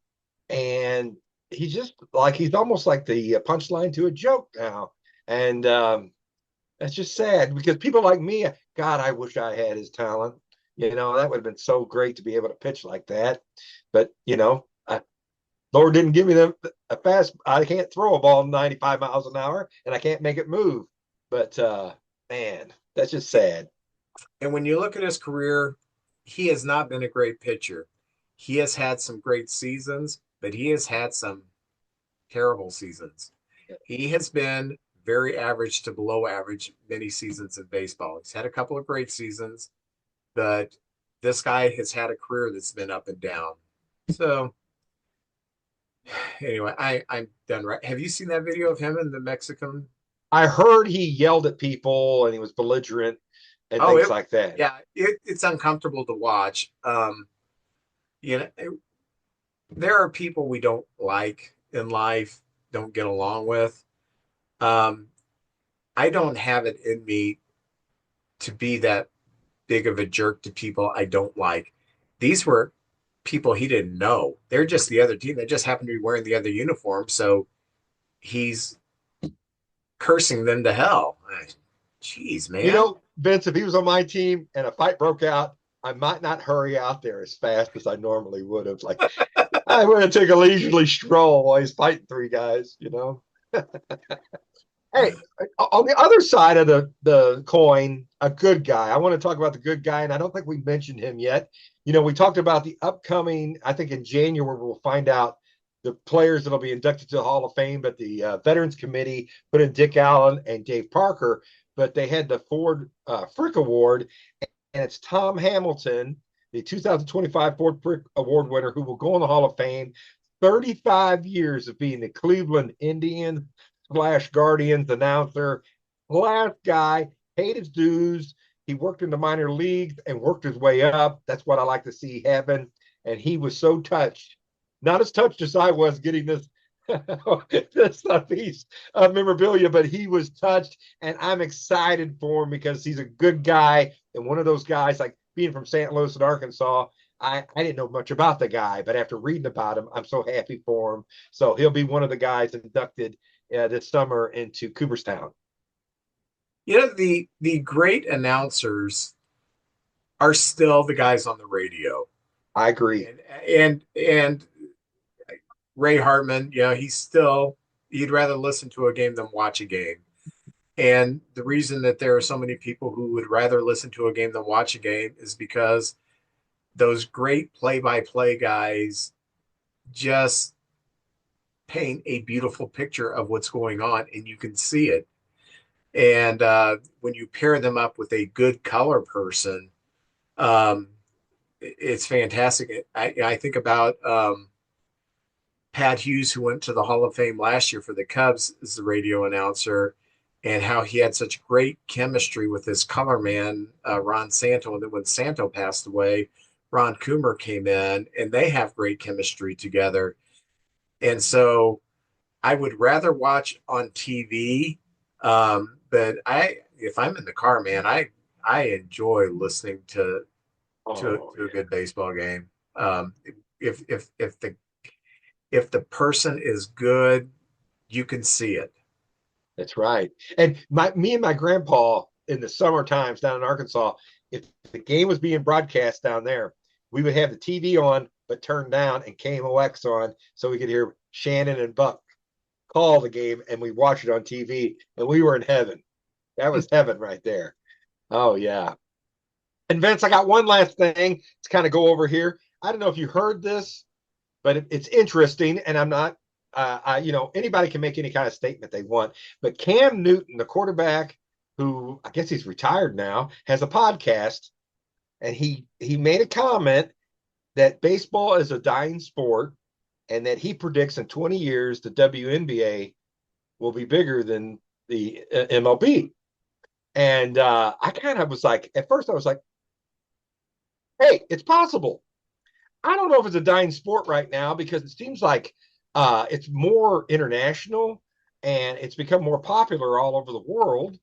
and he's just like he's almost like the punchline to a joke now, and that's just sad because people like me, God, I wish I had his talent. You know, that would have been so great to be able to pitch like that. But Lord didn't give me a fast. I can't throw a ball 95 miles an hour, and I can't make it move. But man, that's just sad.
And when you look at his career, he has not been a great pitcher. He has had some great seasons, but he has had some terrible seasons. He has been very average to below average many seasons in baseball. He's had a couple of great seasons, but this guy has had a career that's been up and down. So anyway, I'm done. Right? Have you seen that video of him in the Mexican?
I heard he yelled at people and he was belligerent and
Oh,
things like that.
yeah, it's uncomfortable to watch. You know, there are people we don't like in life, don't get along with. Um, I don't have it in me to be that big of a jerk to people I don't like. These were people he didn't know. They're just the other team. They just happen to be wearing the other uniform. So he's cursing them to hell. Jeez,
You
man.
know, Vince, if he was on my team and a fight broke out, I might not hurry out there as fast as I normally would have. Like I would have taken a leisurely stroll while he's fighting three guys, you know. Hey, on the other side of the coin, a good guy. I want to talk about the good guy, and I don't think we mentioned him yet. You know, we talked about the upcoming. I think in January we'll find out the players that'll be inducted to the Hall of Fame. But the Veterans Committee put in Dick Allen and Dave Parker, but they had the Ford Frick Award, and it's Tom Hamilton, the 2025 Ford Frick Award winner, who will go in the Hall of Fame. 35 years of being the Cleveland Indians Flash Guardians announcer, last guy, paid his dues. He worked in the minor leagues and worked his way up. That's what I like to see happen. And he was so touched, not as touched as I was getting this this piece of memorabilia, but he was touched, and I'm excited for him because he's a good guy and one of those guys like being from St. Louis and Arkansas. I didn't know much about the guy, but after reading about him, I'm so happy for him. So he'll be one of the guys inducted this summer into Cooperstown.
You know, the great announcers are still the guys on the radio.
I agree.
And Ray Hartman, you know, he'd rather listen to a game than watch a game. And the reason that there are so many people who would rather listen to a game than watch a game is because those great play-by-play guys just paint a beautiful picture of what's going on, and you can see it. And when you pair them up with a good color person, um, it's fantastic. I think about Pat Hughes, who went to the Hall of Fame last year for the Cubs as the radio announcer, and how he had such great chemistry with his color man, Ron Santo. And then when Santo passed away, Ron Coomer came in, and they have great chemistry together. And so I would rather watch on TV, but if I'm in the car, man, I enjoy listening
Oh,
to a
yeah.
good baseball game. Um, if the person is good, you can see it.
That's right. And me and my grandpa in the summer times down in Arkansas, if the game was being broadcast down there, we would have the TV on but turned down and KMOX on so we could hear Shannon and Buck call the game, and we watch it on TV, and we were in heaven. That was heaven right there. Oh yeah. And Vince, I got one last thing to kind of go over here. I don't know if you heard this, but it's interesting, and I'm not. Anybody can make any kind of statement they want, but Cam Newton, the quarterback, who I guess he's retired now, has a podcast, and he made a comment that baseball is a dying sport, and that he predicts in 20 years the WNBA will be bigger than the MLB. And I kind of was like, at first I was like, hey, it's possible. I don't know if it's a dying sport right now because it seems like it's more international and it's become more popular all over the world.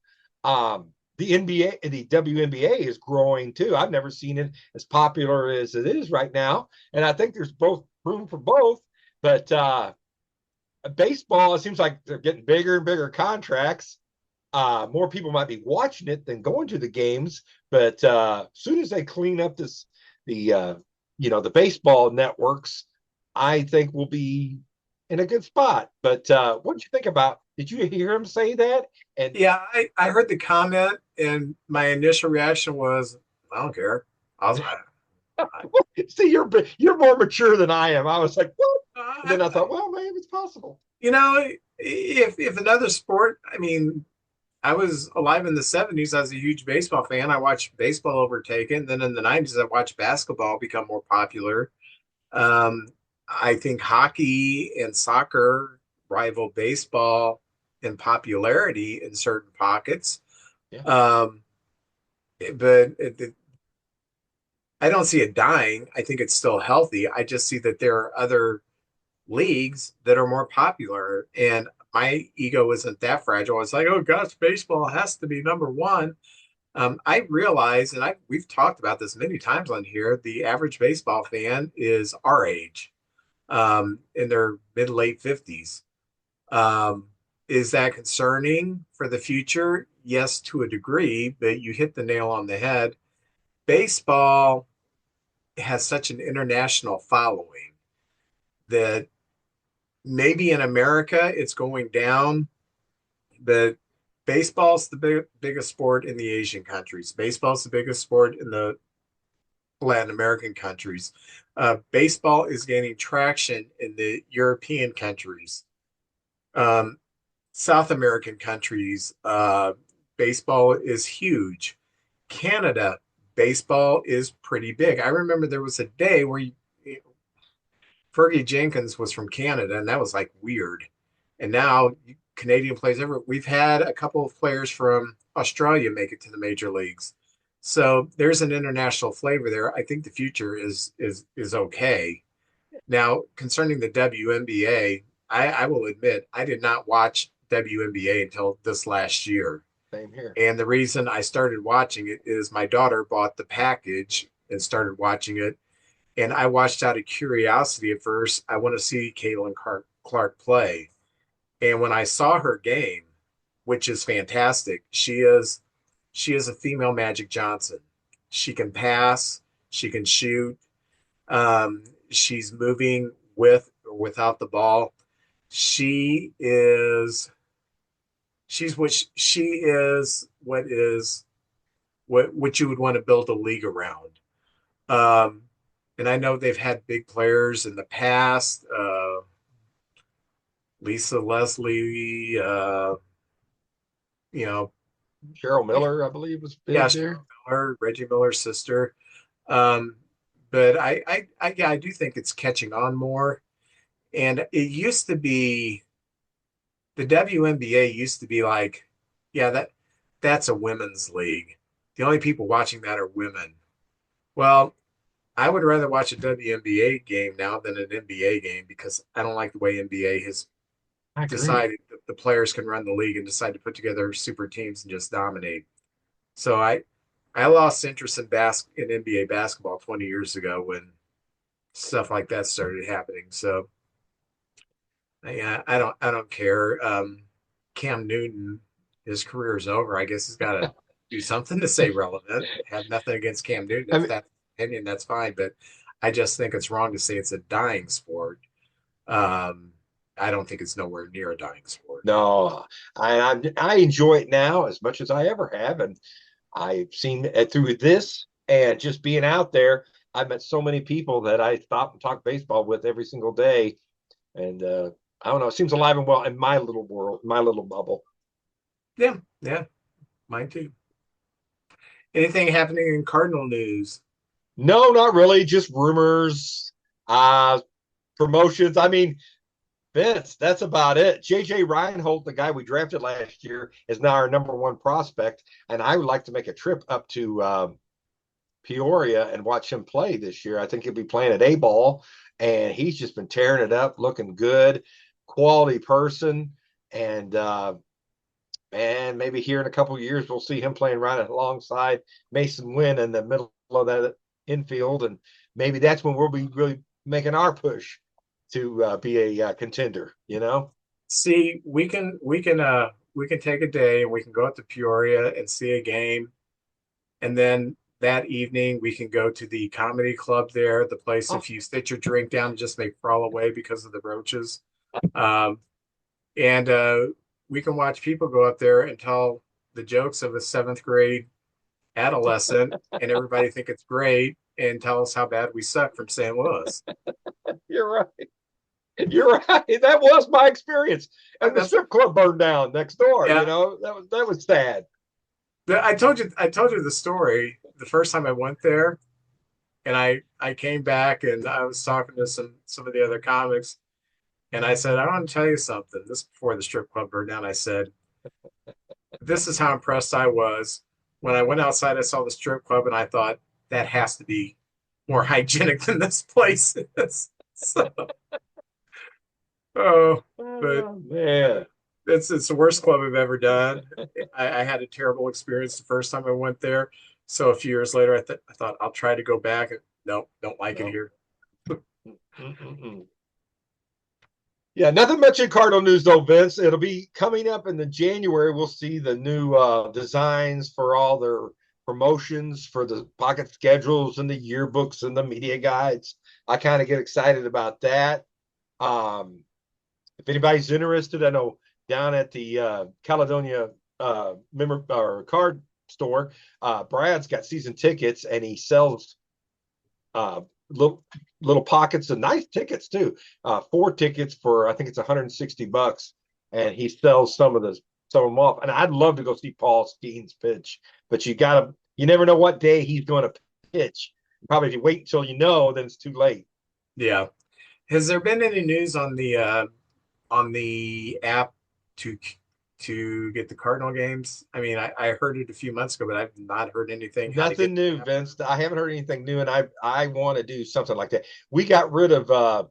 The NBA, the WNBA is growing too. I've never seen it as popular as it is right now, and I think there's both room for both. But baseball, it seems like they're getting bigger and bigger contracts. More people might be watching it than going to the games. But as soon as they clean up the the baseball networks, I think we'll be in a good spot. But what did you think about? Did you hear him say that? And
Yeah, I heard the comment, and my initial reaction was, I don't care. I was,
see, you're more mature than I am. I was like, what? And then I
I,
thought, well, maybe it's possible.
you know, if another sport, I mean, I was alive in the 70s. I was a huge baseball fan. I watched baseball overtaken. Then in the 90s, I watched basketball become more popular. Um, I think hockey and soccer rival baseball in popularity in certain pockets.
Yeah.
Um, but I don't see it dying. I think it's still healthy. I just see that there are other leagues that are more popular. And my ego isn't that fragile. It's like, oh gosh, baseball has to be number one. I realize, and we've talked about this many times on here, the average baseball fan is our age, in their mid late 50s. Um, is that concerning for the future? Yes, to a degree, but you hit the nail on the head. Baseball has such an international following that maybe in America it's going down, but baseball's the biggest sport in the Asian countries. Baseball's the biggest sport in the Latin American countries. Baseball is gaining traction in the European countries, um, South American countries. Baseball is huge. Canada, baseball is pretty big. I remember there was a day where Fergie Jenkins was from Canada, and that was like weird. And now Canadian players ever. We've had a couple of players from Australia make it to the major leagues. So there's an international flavor there. I think the future is okay. Now, concerning the WNBA, I will admit I did not watch WNBA until this last year.
Same here.
And the reason I started watching it is my daughter bought the package and started watching it. And I watched out of curiosity at first. I want to see Caitlin Clark play. And when I saw her game, which is fantastic, she is a female Magic Johnson. She can pass, she can shoot, she's moving with or without the ball. She is she is what you would want to build a league around. Um, and I know they've had big players in the past. Lisa Leslie, you know,
Cheryl Miller, I believe, was
yeah,
big
Cheryl
there.
Miller, Reggie Miller's sister. Um, but yeah, I do think it's catching on more. And it used to be the WNBA used to be like, yeah, that's a women's league. The only people watching that are women. Well, I would rather watch a WNBA game now than an NBA game because I don't like the way NBA has
I agree.
decided that the players can run the league and decide to put together super teams and just dominate. So I lost interest in in NBA basketball 20 years ago when stuff like that started happening. So yeah, I don't care. Cam Newton, his career is over. I guess he's got to do something to stay relevant. Have nothing against Cam Newton.
I
If
mean,
that's his opinion, that's fine. But I just think it's wrong to say it's a dying sport. Um, I don't think it's nowhere near a dying sport.
no, I enjoy it now as much as I ever have, and I've seen it through this and just being out there. I've met so many people that I stop and talk baseball with every single day, and I don't know. It seems alive and well in my little world, my little bubble.
Yeah, yeah, mine too. Anything happening in Cardinal news?
No, not really. Just rumors, uh, promotions. I mean, Vince, that's about it. JJ Reinhold, the guy we drafted last year, is now our number one prospect, and I would like to make a trip up to Peoria and watch him play this year. I think he'll be playing at A ball, and he's just been tearing it up, looking good, quality person, and and maybe here in a couple of years we'll see him playing right alongside Mason Wynn in the middle of that infield, and maybe that's when we'll be really making our push to be a contender. You know,
See, we can take a day and we can go out to Peoria and see a game, and then that evening we can go to the comedy club there, the place
oh,
if you sit your drink down and just make crawl away because of the roaches. Um, and we can watch people go up there and tell the jokes of a seventh grade adolescent, and everybody think it's great and tell us how bad we suck from St. Louis.
you're right. You're right. That was my experience, and the
That's
strip club burned down next door. You
yeah.
know, that was sad.
I told you the story the first time I went there, and I came back and I was talking to some of the other comics, and I said I want to tell you something. This before the strip club burned down. I said this is how impressed I was when I went outside. I saw the strip club, and I thought that has to be more hygienic than this place is. So, oh, but
Oh man.
it's the worst club I've ever done. I had a terrible experience the first time I went there. So a few years later, I thought I'll try to go back. Nope, don't like it
No.
here.
Mm-mm-mm. Yeah, nothing much in Cardinal news though, Vince. It'll be coming up in the January. We'll see the new designs for all their promotions for the pocket schedules and the yearbooks and the media guides. I kind of get excited about that. Um, if anybody's interested, I know down at the Caledonia member or card store, Brad's got season tickets and he sells uh, little pockets of nice tickets too. Four tickets for I think it's $160, and he sells some of them off. And I'd love to go see Paul Steen's pitch, but you never know what day he's going to pitch. Probably if you wait until you know, then it's too late.
Yeah. Has there been any news on the app to get the Cardinal games? I mean, I heard it a few months ago, but I've not heard anything how to get
Nothing new,
the app.
Vince. I haven't heard anything new, and I want to do something like that. We got rid of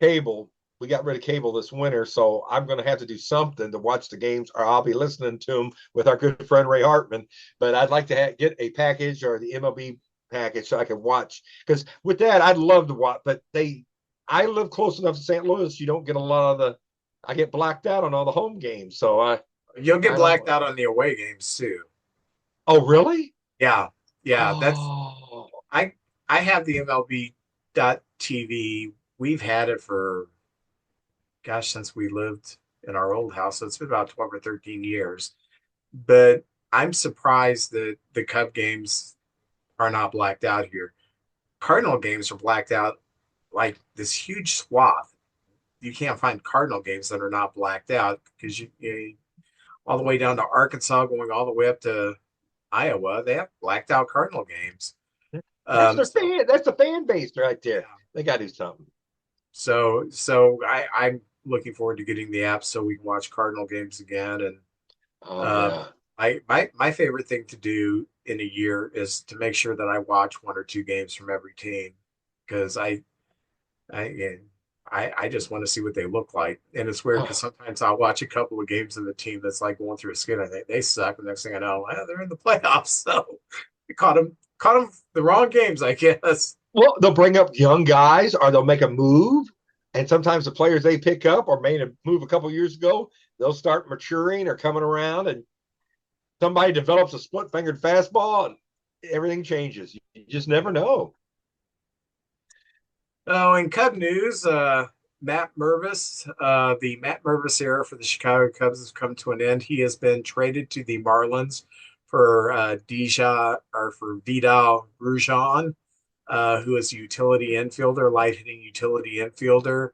cable. We got rid of cable this winter, so I'm going to have to do something to watch the games, or I'll be listening to them with our good friend Ray Hartman. But I'd like to get a package or the MLB package so I can watch. Because with that, I'd love to watch. But I live close enough to St. Louis. You don't get a lot of the. I get blacked out on all the home games, so
You'll get
I don't.
blacked out on the away games too.
Oh, really?
Yeah, yeah.
Oh,
I I have the MLB TV. We've had it for gosh since we lived. in our old house. So it's been about 12 or 13 years. But I'm surprised that the Cub games are not blacked out here. Cardinal games are blacked out like this huge swath. You can't find Cardinal games that are not blacked out because all the way down to Arkansas, going all the way up to Iowa, they have blacked out Cardinal games.
That's their
So
fan. That's the fan base right
yeah,
there. They got to do something.
I'm looking forward to getting the app so we can watch Cardinal games again. And
Oh
um,
yeah.
my favorite thing to do in a year is to make sure that I watch one or two games from every team because I I just want to see what they look like. And it's weird because
Oh,
sometimes I'll watch a couple of games of the team that's like going through a skid. I think they suck. The next thing I know, they're in the playoffs. So I caught them the wrong games, I guess.
well, they'll bring up young guys, or they'll make a move, and sometimes the players they pick up or made a move a couple years ago, they'll start maturing or coming around, and somebody develops a split-fingered fastball, and everything changes. You just never know.
Oh, in Cub news, Matt Mervis, the Matt Mervis era for the Chicago Cubs has come to an end. He has been traded to the Marlins for for Vidal Brujan, who is a utility infielder, light hitting utility infielder.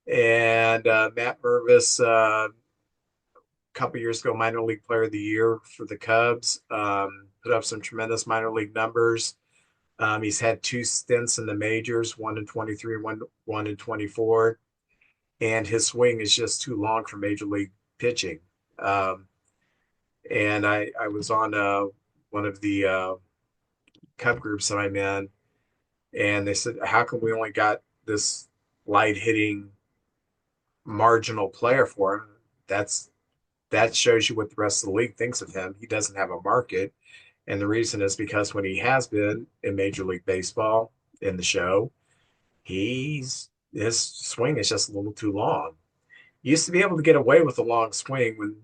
And Matt Mervis, a couple years ago, minor league player of the year for the Cubs, put up some tremendous minor league numbers. He's had two stints in the majors, one in 23 and one in 24, and his swing is just too long for major league pitching. Um, and I was on one of the Cub groups that I'm in, and they said, "How come we only got this light hitting marginal player for him?" That's that shows you what the rest of the league thinks of him. He doesn't have a market. And the reason is because when he has been in Major League Baseball in the show, his swing is just a little too long. He used to be able to get away with a long swing when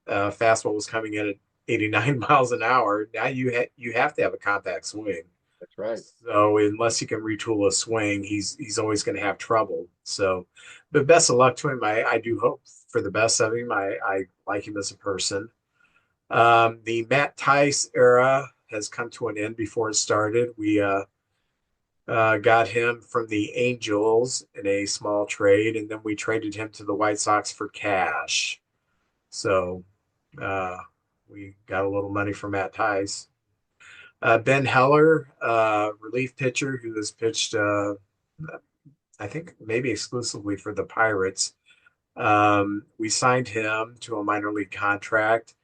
fastball was coming in at 89 miles an hour. Now you have to have a compact swing.
That's right.
So unless he can retool a swing, he's always going to have trouble. So, but best of luck to him. I do hope for the best of him. I like him as a person. The Matt Tice era has come to an end before it started. We got him from the Angels in a small trade, and then we traded him to the White Sox for cash. So uh, we got a little money from Matt Tice. Ben Heller, relief pitcher who has pitched, I think, maybe exclusively for the Pirates. We signed him to a minor league contract.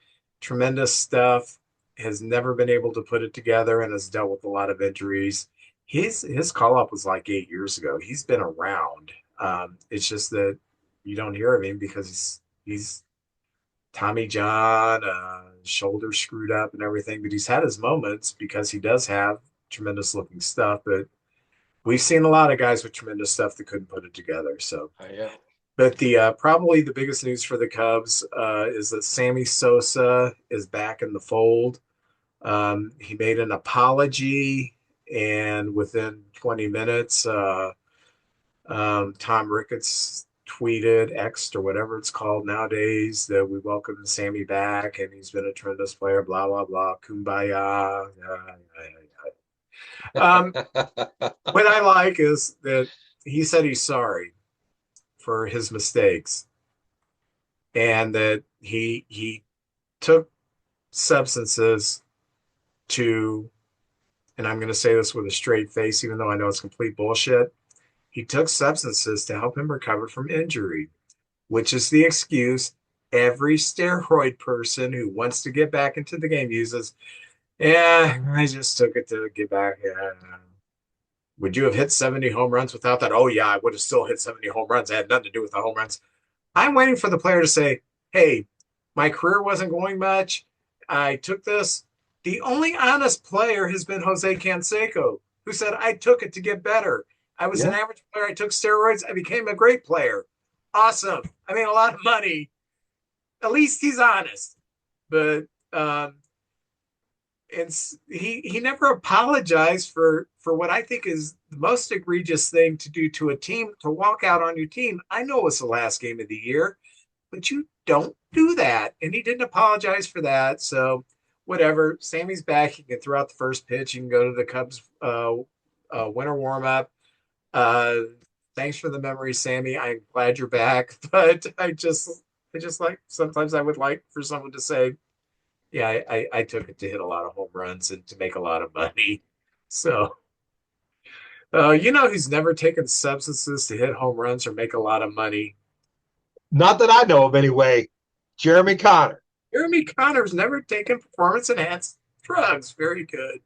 Tremendous stuff. Has never been able to put it together and has dealt with a lot of injuries. His call up was like 8 years ago. He's been around. It's just that you don't hear of him because he's Tommy John, shoulder screwed up and everything. But he's had his moments because he does have tremendous looking stuff. But we've seen a lot of guys with tremendous stuff that couldn't put it together. So
Yeah.
but the probably the biggest news for the Cubs is that Sammy Sosa is back in the fold. He made an apology, and within 20 minutes, Tom Ricketts tweeted, X or whatever it's called nowadays, that we welcome Sammy back, and he's been a tremendous player. Blah blah blah. Kumbaya. What I like is that he said he's sorry for his mistakes and that he took substances to, and I'm going to say this with a straight face even though I know it's complete bullshit. He took substances to help him recover from injury, which is the excuse every steroid person who wants to get back into the game uses. Yeah, I just took it to get back. Yeah. Would you have hit 70 home runs without that? Oh yeah, I would have still hit 70 home runs. It had nothing to do with the home runs. I'm waiting for the player to say, hey, my career wasn't going much. I took this. The only honest player has been Jose Canseco, who said, I took it to get better. I was an
Yeah.
average player. I took steroids. I became a great player. Awesome. I made a lot of money. At least he's honest. But it's he never apologized for what I think is the most egregious thing to do to a team, to walk out on your team. I know it's the last game of the year. but you don't do that. And he didn't apologize for that. So whatever. Sammy's back. He can throw out the first pitch. He can go to the Cubs winter warm up. Uh, thanks for the memory, Sammy. I'm glad you're back. But I just like sometimes I would like for someone to say, yeah, I took it to hit a lot of home runs and to make a lot of money. So, you know, who's never taken substances to hit home runs or make a lot of money?
Not that I know of, anyway. Jeremy Connor.
Jeremy Connor's never taken performance enhanced drugs. Very good.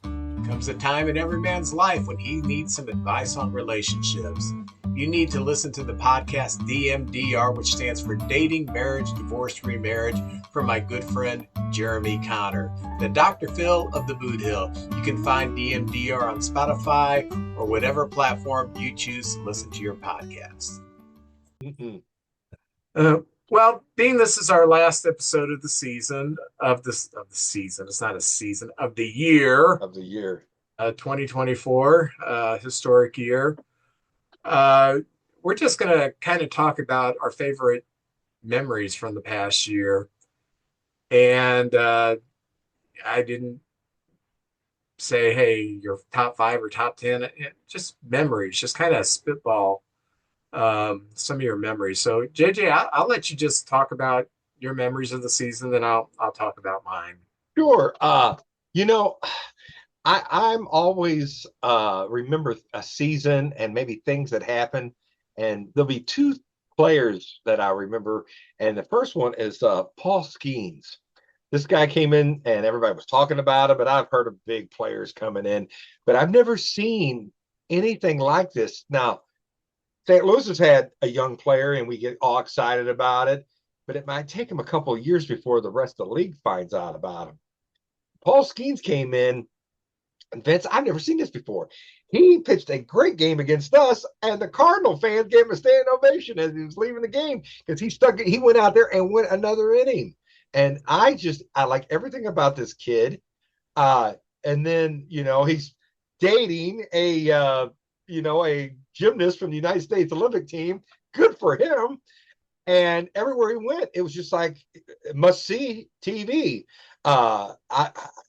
Comes a time in every man's life when he needs some advice on relationships. You need to listen to the podcast DMDR, which stands for Dating, Marriage, Divorce, Remarriage, from my good friend Jeremy Connor, the Dr. Phil of the Boot Hill. You can find DMDR on Spotify or whatever platform you choose to listen to your podcast.
Mm-hmm.
Well, being this is our last episode of the season of the season, it's not a season of the year 2024, historic year. We're just gonna kind of talk about our favorite memories from the past year, and I didn't say, hey, your top 5 or top 10, just memories, just kind of spitball some of your memories. So JJ, I'll let you just talk about your memories of the season, then I'll talk about mine.
Sure. You know, I'm always remember a season and maybe things that happened, and there'll be 2 players that I remember, and the first one is Paul Skeens. This guy came in and everybody was talking about him, but I've heard of big players coming in, but I've never seen anything like this. Now, St. Louis has had a young player and we get all excited about it, but it might take him a couple of years before the rest of the league finds out about him. Paul Skeens came in, and Vince, I've never seen this before. He pitched a great game against us, and the Cardinal fans gave him a standing ovation as he was leaving the game because he went out there and went another inning. And I like everything about this kid. And then, he's dating a gymnast from the United States Olympic team. Good for him. And everywhere he went, it was just like must see TV. I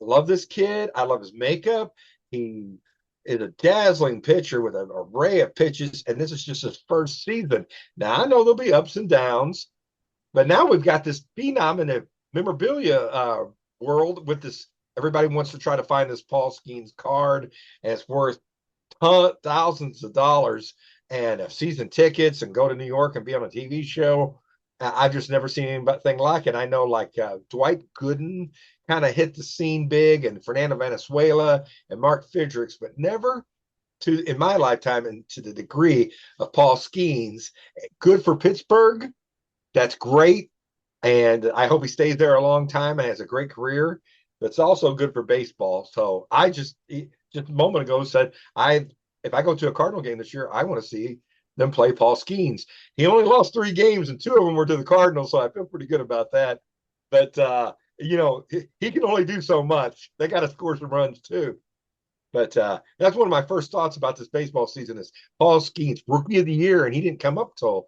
love this kid. I love his makeup. He is a dazzling pitcher with an array of pitches, and this is just his first season. Now, I know there'll be ups and downs, but now we've got this phenom in the memorabilia world with this. Everybody wants to try to find this Paul Skeens card, and it's worth thousands of dollars and season tickets and go to New York and be on a TV show. I've just never seen anything like it. I know like Dwight Gooden kind of hit the scene big, and Fernando Valenzuela and Mark Fidrix, but never in my lifetime and to the degree of Paul Skeens. Good for Pittsburgh. That's great. And I hope he stays there a long time and has a great career. But it's also good for baseball. So I just a moment ago said, if I go to a Cardinal game this year, I want to see them play Paul Skeens. He only lost 3 games, and 2 of them were to the Cardinals, so I feel pretty good about that. But he can only do so much. They got to score some runs too. But that's one of my first thoughts about this baseball season is Paul Skeens, Rookie of the Year, and he didn't come up till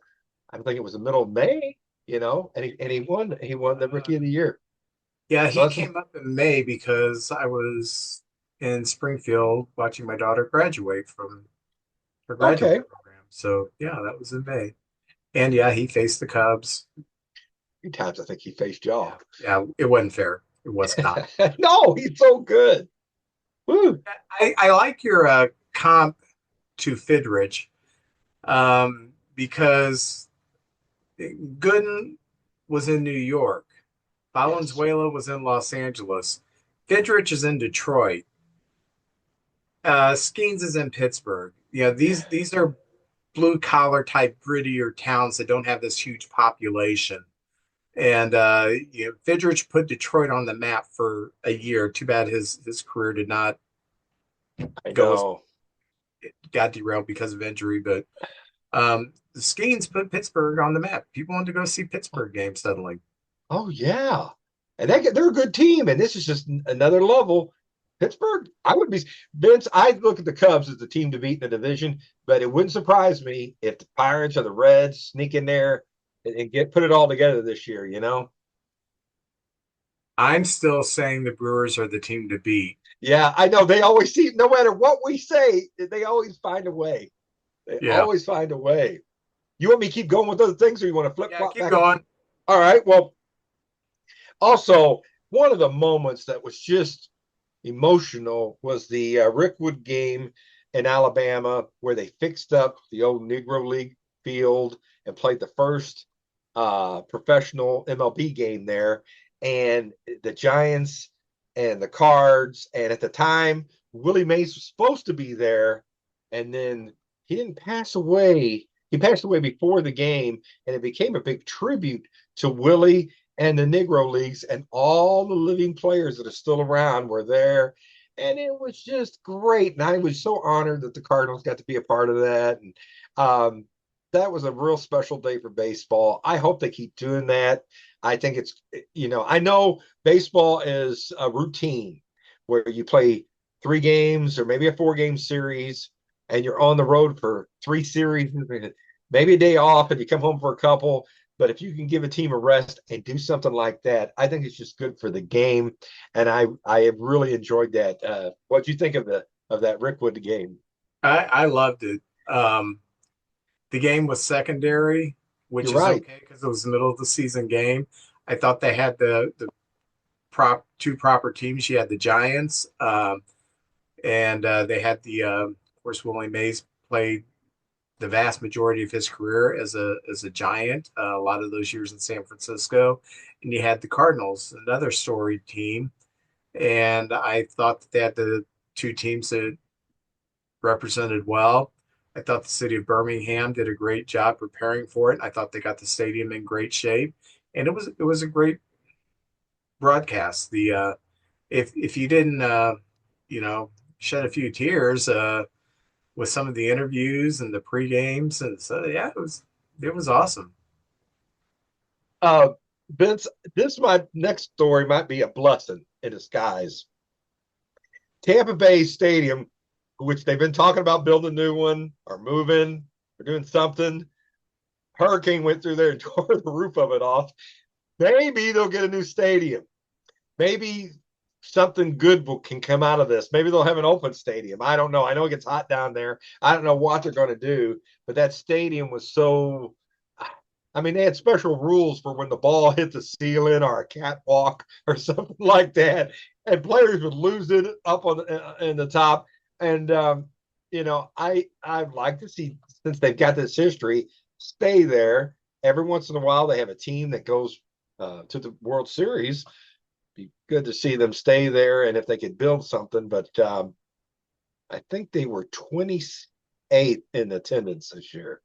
I think it was the middle of May. And he won the Rookie of the Year.
Yeah, he came up in May because I was in Springfield watching my daughter graduate from her graduate program. So yeah, that was in May. And yeah, he faced the Cubs.
A few times I think he faced y'all.
Yeah, it wasn't fair. It was not.
No, he's so good. Woo.
I like your comp to Fidrich because Gooden was in New York. Valenzuela was in Los Angeles. Fidrich is in Detroit. Skeens is in Pittsburgh. These are blue collar type grittier towns that don't have this huge population. And Fidrich put Detroit on the map for a year. Too bad his career did not go. It got derailed because of injury, but the Skeens put Pittsburgh on the map. People wanted to go see Pittsburgh games suddenly.
Oh yeah, and they're a good team, and this is just another level. Pittsburgh, I would be Vince. I look at the Cubs as the team to beat in the division, but it wouldn't surprise me if the Pirates or the Reds sneak in there and get put it all together this year, you know?
I'm still saying the Brewers are the team to beat.
Yeah, I know they always see, no matter what we say, they always find a way. They
Yeah.
always find a way. You want me to keep going with other things, or you want to flip
Yeah,
flop
keep
back and forth?
going.
All right. Well, also, one of the moments that was just emotional was the Rickwood game in Alabama where they fixed up the old Negro League field and played the first professional MLB game there. And the Giants and the Cards, and at the time, Willie Mays was supposed to be there, and then he didn't pass away. He passed away before the game, and it became a big tribute to Willie and the Negro Leagues, and all the living players that are still around were there. And it was just great. And I was so honored that the Cardinals got to be a part of that. And that was a real special day for baseball. I hope they keep doing that. I think it's, I know baseball is a routine where you play 3 games or maybe a 4 game series, and you're on the road for 3 series, maybe a day off, and you come home for a couple. But if you can give a team a rest and do something like that, I think it's just good for the game. And I have really enjoyed that. What do you think of that Rickwood game?
I loved it. The game was secondary,
You're
which is
right.
okay because it was the middle of the season game. I thought they had the two proper teams. You had the Giants, and they had of course, Willie Mays played the vast majority of his career as a Giant, a lot of those years in San Francisco, and you had the Cardinals, another storied team, and I thought that they had the two teams that represented well. I thought the city of Birmingham did a great job preparing for it. I thought they got the stadium in great shape, and it was a great broadcast. The if you didn't you know shed a few tears with some of the interviews and the pre games, and so yeah, it was awesome.
Uh, Vince, this my next story might be a blessing in disguise. Tampa Bay Stadium, which they've been talking about building a new one or moving or doing something. Hurricane went through there and tore the roof of it off. Maybe they'll get a new stadium. Maybe something good can come out of this. Maybe they'll have an open stadium. I don't know. I know it gets hot down there. I don't know what they're going to do, but that stadium was so. I mean, they had special rules for when the ball hit the ceiling or a catwalk or something like that, and players would lose it up on in the top. And I'd like to see, since they've got this history, stay there. Every once in a while, they have a team that goes to the World Series. Be good to see them stay there, and if they could build something. But I think they were 28th in attendance this year,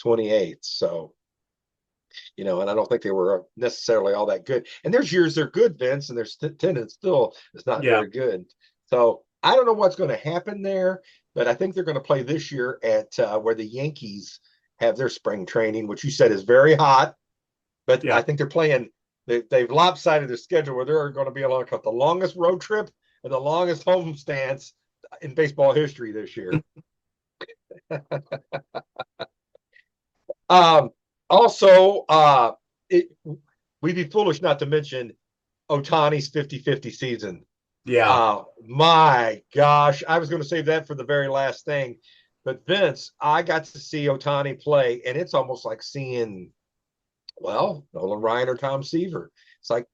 28th. So, and I don't think they were necessarily all that good. And there's years they're good, Vince, and their attendance still is not
Yeah,
very good. So I don't know what's going to happen there, but I think they're going to play this year at where the Yankees have their spring training, which you said is very hot. But I
yeah.
think they're playing. They've lopsided their schedule where they're going to be like the longest road trip and the longest home stance in baseball history this year. Um, Also, we'd be foolish not to mention Otani's 50-50 season.
Yeah.
My gosh, I was going to save that for the very last thing. But Vince, I got to see Otani play, and it's almost like seeing, well, Nolan Ryan or Tom Seaver. It's like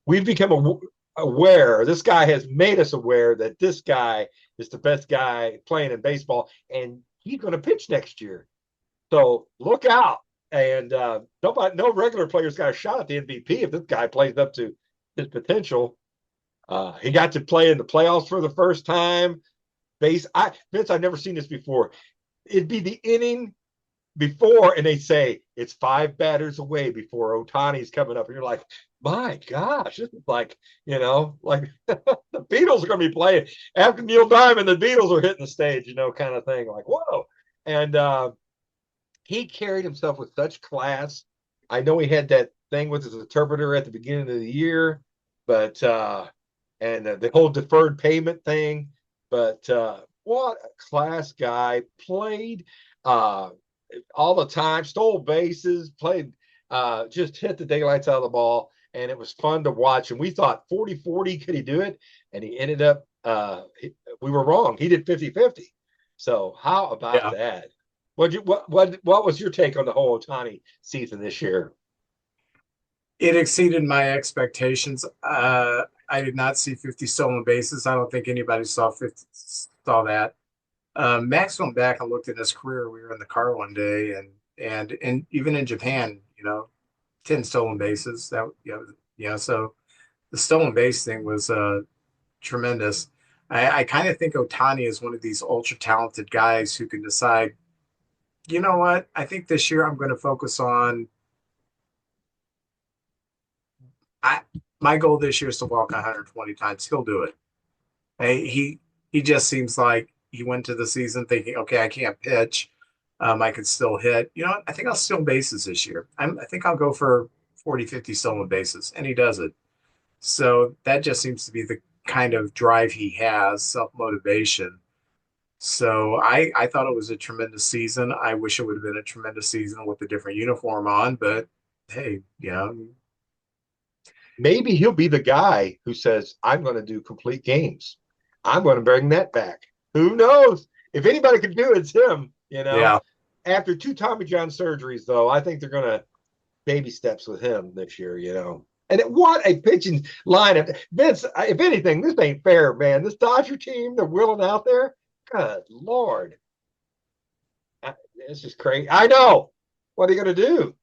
we've become aware. This guy has made us aware that this guy is the best guy playing in baseball, and he's going to pitch next year. So look out. And no regular player's got a shot at the MVP if this guy plays up to his potential. He got to play in the playoffs for the first time. Vince, I've never seen this before. It'd be the inning before, and they say it's 5 batters away before Otani's coming up. And you're like, my gosh, this is like the Beatles are going to be playing after Neil Diamond. The Beatles are hitting the stage, kind of thing. Like, whoa! And he carried himself with such class. I know he had that thing with his interpreter at the beginning of the year, but and the whole deferred payment thing. But what a class guy played. all the time, stole bases, played, just hit the daylights out of the ball. And it was fun to watch. And we thought 40-40, could he do it? And he ended up, we were wrong. He did 50-50. So how about
Yeah.
that? What was your take on the whole Ohtani season this year?
It exceeded my expectations. I did not see 50 stolen bases. I don't think anybody saw that. Max went back and looked at his career. We were in the car one day, and even in Japan, 10 stolen bases. So the stolen base thing was tremendous. I kind of think Otani is one of these ultra talented guys who can decide, you know what? I think this year I'm going to focus on I my goal this year is to walk 120 times. He'll do it. He just seems like he went to the season thinking, okay, I can't pitch. I can still hit. You know what? I think I'll steal bases this year. I think I'll go for 40, 50 stolen bases, and he does it. So that just seems to be the kind of drive he has, self-motivation. So I thought it was a tremendous season. I wish it would have been a tremendous season with a different uniform on, but hey,
Maybe he'll be the guy who says, I'm going to do complete games. I'm going to bring that back. Who knows? If anybody could do it, it's him.
yeah.
After 2 Tommy John surgeries, though, I think they're going to baby steps with him this year. And what a pitching lineup. Vince, if anything, this ain't fair, man. This Dodger team, they're willing out there. Good Lord. This is crazy. I know. What are you going to do?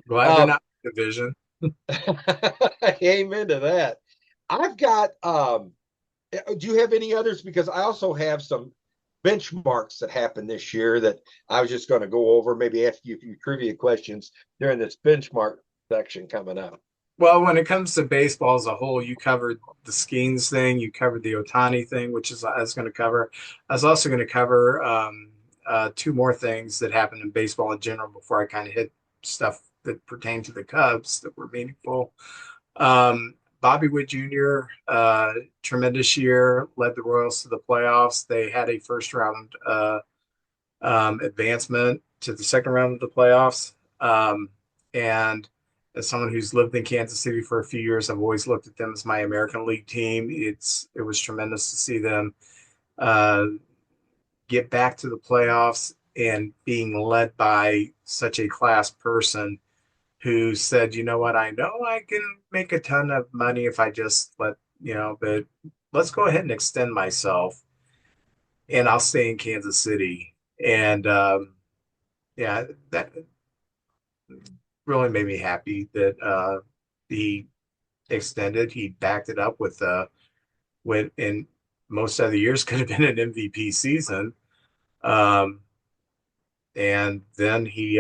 Glad they're
Um,
not in the division.
amen to that. I've got, do you have any others? Because I also have some benchmarks that happened this year that I was just going to go over, maybe ask you a few trivia questions during this benchmark section coming up.
Well, when it comes to baseball as a whole, you covered the Skeens thing, you covered the Otani thing, which is I was going to cover. I was also going to cover two more things that happened in baseball in general before I kind of hit stuff that pertained to the Cubs that were meaningful. Bobby Wood Jr., tremendous year, led the Royals to the playoffs. They had a first round advancement to the second round of the playoffs. And as someone who's lived in Kansas City for a few years, I've always looked at them as my American League team. It was tremendous to see them uh, get back to the playoffs and being led by such a class person who said, you know what, I know I can make a ton of money if I just but let's go ahead and extend myself and I'll stay in Kansas City. And yeah, that really made me happy that he extended. He backed it up with in most other years could have been an MVP season. Um, and then he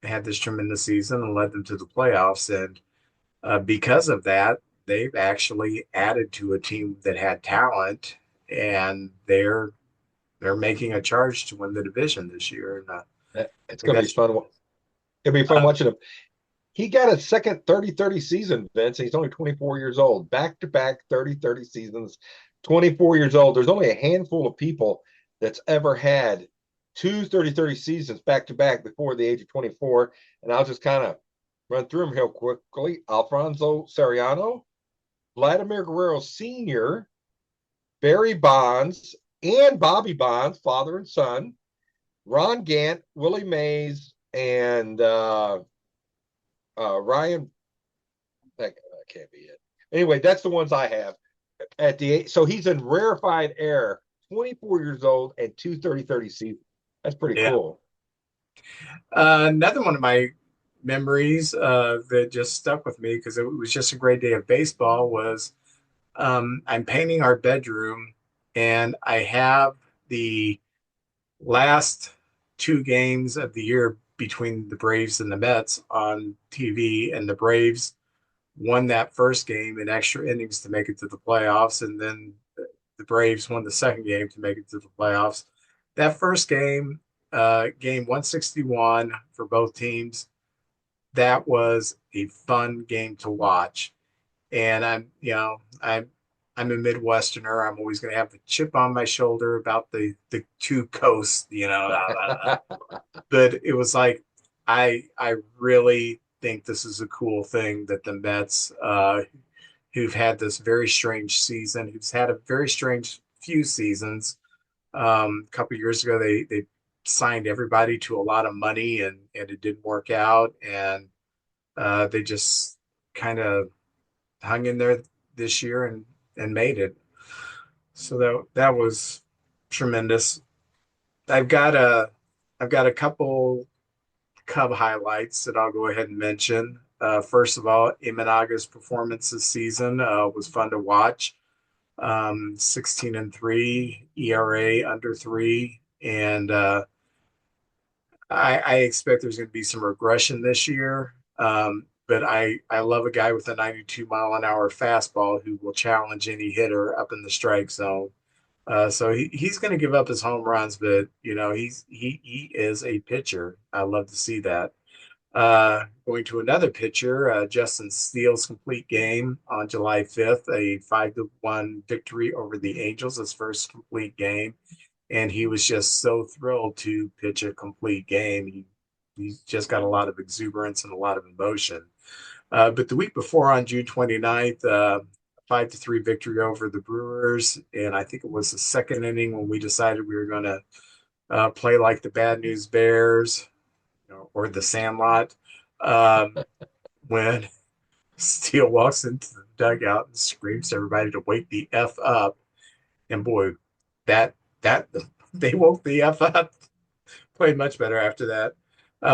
had this tremendous season and led them to the playoffs. And because of that, they've actually added to a team that had talent, and they're making a charge to win the division this year. And I
It's
think
going to be
that's
fun. It'll be fun
uh,
watching him. He got a second 30-30 season, Vince. He's only 24 years old. Back to back 30-30 seasons, 24 years old. There's only a handful of people that's ever had two 30-30 seasons back to back before the age of 24. And I'll just kind of run through them real quickly. Alfonso Soriano, Vladimir Guerrero Sr., Barry Bonds, and Bobby Bonds, father and son, Ron Gant, Willie Mays, and Ryan. That can't be it. Anyway, that's the ones I have at the so he's in rarefied air, 24 years old and two 30-30 seasons. That's pretty
yeah.
cool.
Another one of my memories that just stuck with me because it was just a great day of baseball was I'm painting our bedroom and I have the last two games of the year between the Braves and the Mets on TV, and the Braves won that first game in extra innings to make it to the playoffs, and then the Braves won the second game to make it to the playoffs. That first game, game 161 for both teams, that was a fun game to watch. And I'm I'm a Midwesterner. I'm always going to have the chip on my shoulder about the two coasts, But it was like I really think this is a cool thing that the Mets, who've had this very strange season, who's had a very strange few seasons. A couple of years ago, they signed everybody to a lot of money, and it didn't work out, and they just kind of hung in there this year and made it. So that was tremendous. I've got a I've got a couple Cub highlights that I'll go ahead and mention. First of all, Imanaga's performance this season was fun to watch. 16-3, ERA under 3, and I expect there's going to be some regression this year. But I love a guy with a 92 mile an hour fastball who will challenge any hitter up in the strike zone. So he's going to give up his home runs, but he is a pitcher. I love to see that. Going to another pitcher, Justin Steele's complete game on July 5th, a 5-1 victory over the Angels, his first complete game. And he was just so thrilled to pitch a complete game. He's just got a lot of exuberance and a lot of emotion. But the week before, on June 29th, 5-3 victory over the Brewers. And I think it was the second inning when we decided we were going to play like the Bad News Bears, or the Sandlot, when Steele walks into the dugout and screams to everybody to wake the F up. And boy, that they woke the F up. Played much better after that.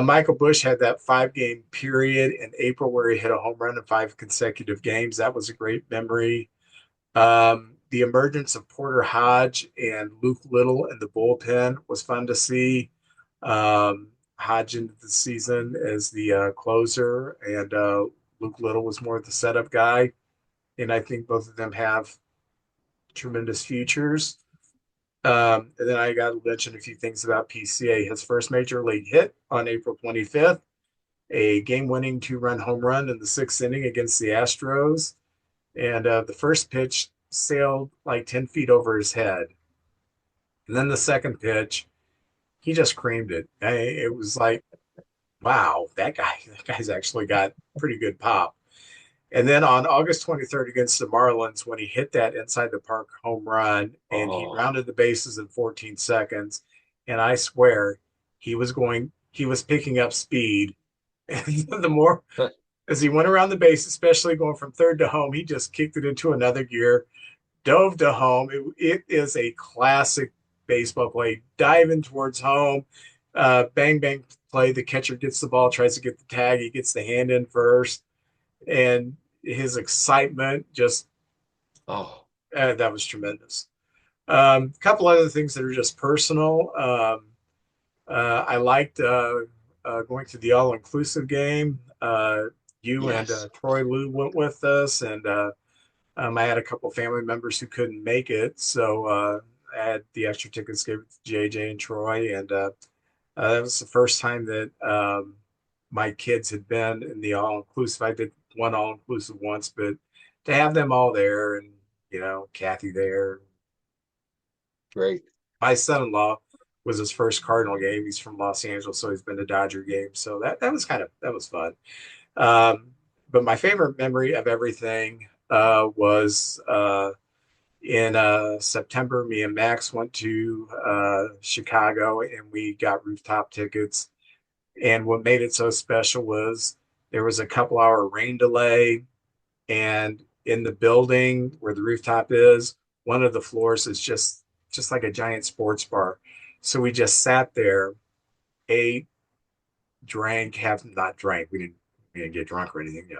Michael Bush had that 5-game period in April where he hit a home run in 5 consecutive games. That was a great memory. The emergence of Porter Hodge and Luke Little in the bullpen was fun to see. Hodge into the season as the closer, and Luke Little was more of the setup guy. And I think both of them have tremendous futures. And then I got to mention a few things about PCA. His first major league hit on April 25th, a game-winning 2-run home run in the 6th inning against the Astros. And the first pitch sailed like 10 feet over his head. And then the second pitch, he just creamed it. It was like, wow, that guy's actually got pretty good pop. And then on August 23rd against the Marlins, when he hit that inside the park home run and he
Oh,
rounded the bases in 14 seconds, and I swear he was picking up speed. And the more as he went around the base, especially going from third to home, he just kicked it into another gear, dove to home. It is a classic baseball play, diving towards home, bang, bang play. The catcher gets the ball, tries to get the tag. He gets the hand in first. And his excitement just,
oh,
that was tremendous. A couple other things that are just personal. I liked going to the all-inclusive game. You and
yes,
Troy Lou went with us, and I had a couple family members who couldn't make it, so I had the extra tickets, gave it to JJ and Troy, and that was the first time that my kids had been in the all-inclusive. I did one all-inclusive once, but to have them all there, and Kathy there.
great.
My son-in-law was his first Cardinal game. He's from Los Angeles, so he's been to Dodger games. So that was fun. Um, but my favorite memory of everything was in September. Me and Max went to Chicago, and we got rooftop tickets. And what made it so special was there was a couple-hour rain delay, and in the building where the rooftop is, one of the floors is just like a giant sports bar. So we just sat there, ate, drank, have not drank. We didn't get drunk or anything.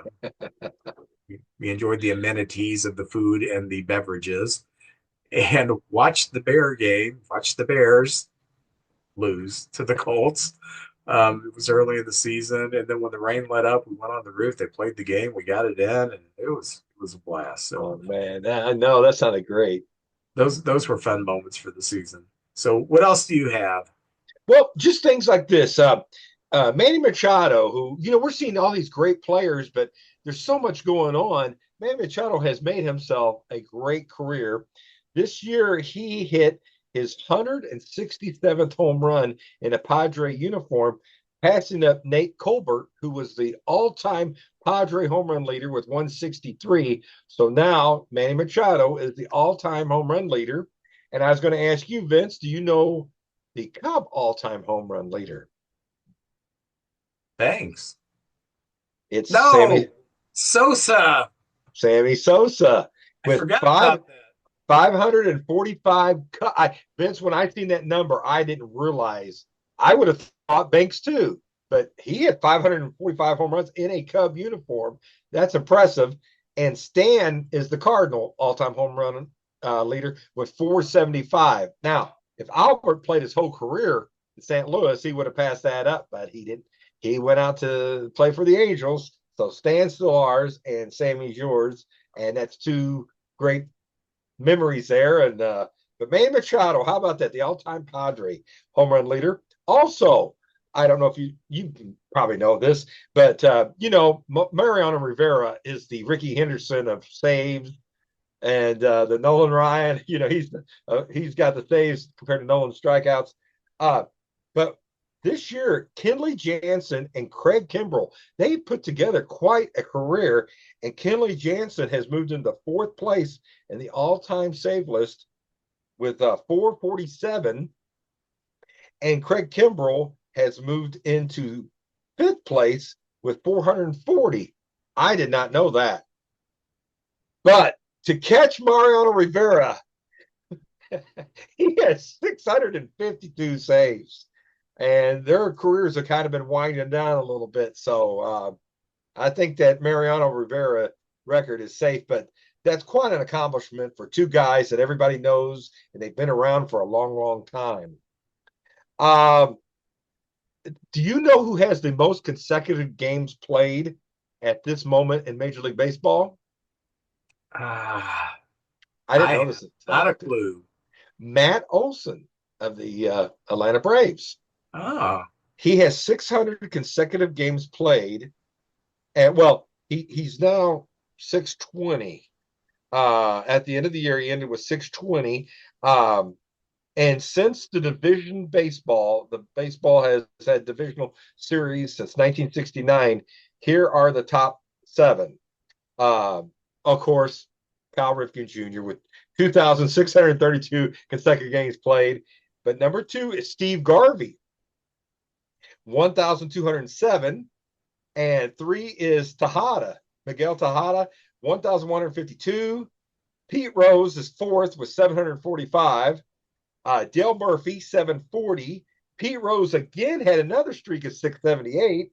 We enjoyed the amenities of the food and the beverages, and watched the Bear game, watched the Bears lose to the Colts. It was early in the season, and then when the rain let up, we went on the roof. They played the game. We got it in, and it was a blast. So
Oh man, I know that sounded great.
those were fun moments for the season. So what else do you have?
Well, just things like this. Manny Machado, who we're seeing all these great players, but there's so much going on. Manny Machado has made himself a great career. This year, he hit his 167th home run in a Padre uniform, passing up Nate Colbert, who was the all-time Padre home run leader with 163. So now Manny Machado is the all-time home run leader. And I was going to ask you, Vince, do you know the Cub all-time home run leader?
Thanks.
It's
No, Sosa.
Sammy Sosa
I
with
forgot about that.
545. Vince, when I seen that number, I didn't realize. I would have thought Banks too, but he had 545 home runs in a Cub uniform. That's impressive. And Stan is the Cardinal all-time home run leader with 475. Now, if Albert played his whole career in St. Louis, he would have passed that up, but he didn't. He went out to play for the Angels. So Stan's still ours and Sammy's yours. And that's two great memories there. And but Manny Machado, how about that? The all-time Padre home run leader. Also, I don't know if you probably know this, but Mariano Rivera is the Ricky Henderson of saves, and the Nolan Ryan. He's got the saves compared to Nolan's strikeouts. But this year, Kenley Jansen and Craig Kimbrell, they put together quite a career, and Kenley Jansen has moved into fourth place in the all-time save list with 447, and Craig Kimbrell has moved into fifth place with 440. I did not know that. But to catch Mariano Rivera, he has 652 saves, and their careers have kind of been winding down a little bit. So I think that Mariano Rivera record is safe, but that's quite an accomplishment for two guys that everybody knows, and they've been around for a long, long time. Do you know who has the most consecutive games played at this moment in Major League Baseball?
Ah,
I didn't
I
know
have
this
not
until
a clue.
Matt Olson of the Atlanta Braves.
Ah,
He has 600 consecutive games played, and well, he's now 620. At the end of the year, he ended with 620. And since the baseball has had divisional series since 1969. Here are the top seven. Of course, Cal Ripken Jr. with 2,632 consecutive games played. But number two is Steve Garvey, 1,207. And three is Miguel Tejada, 1,152. Pete Rose is fourth with 745. Dale Murphy, 740. Pete Rose again had another streak of 678.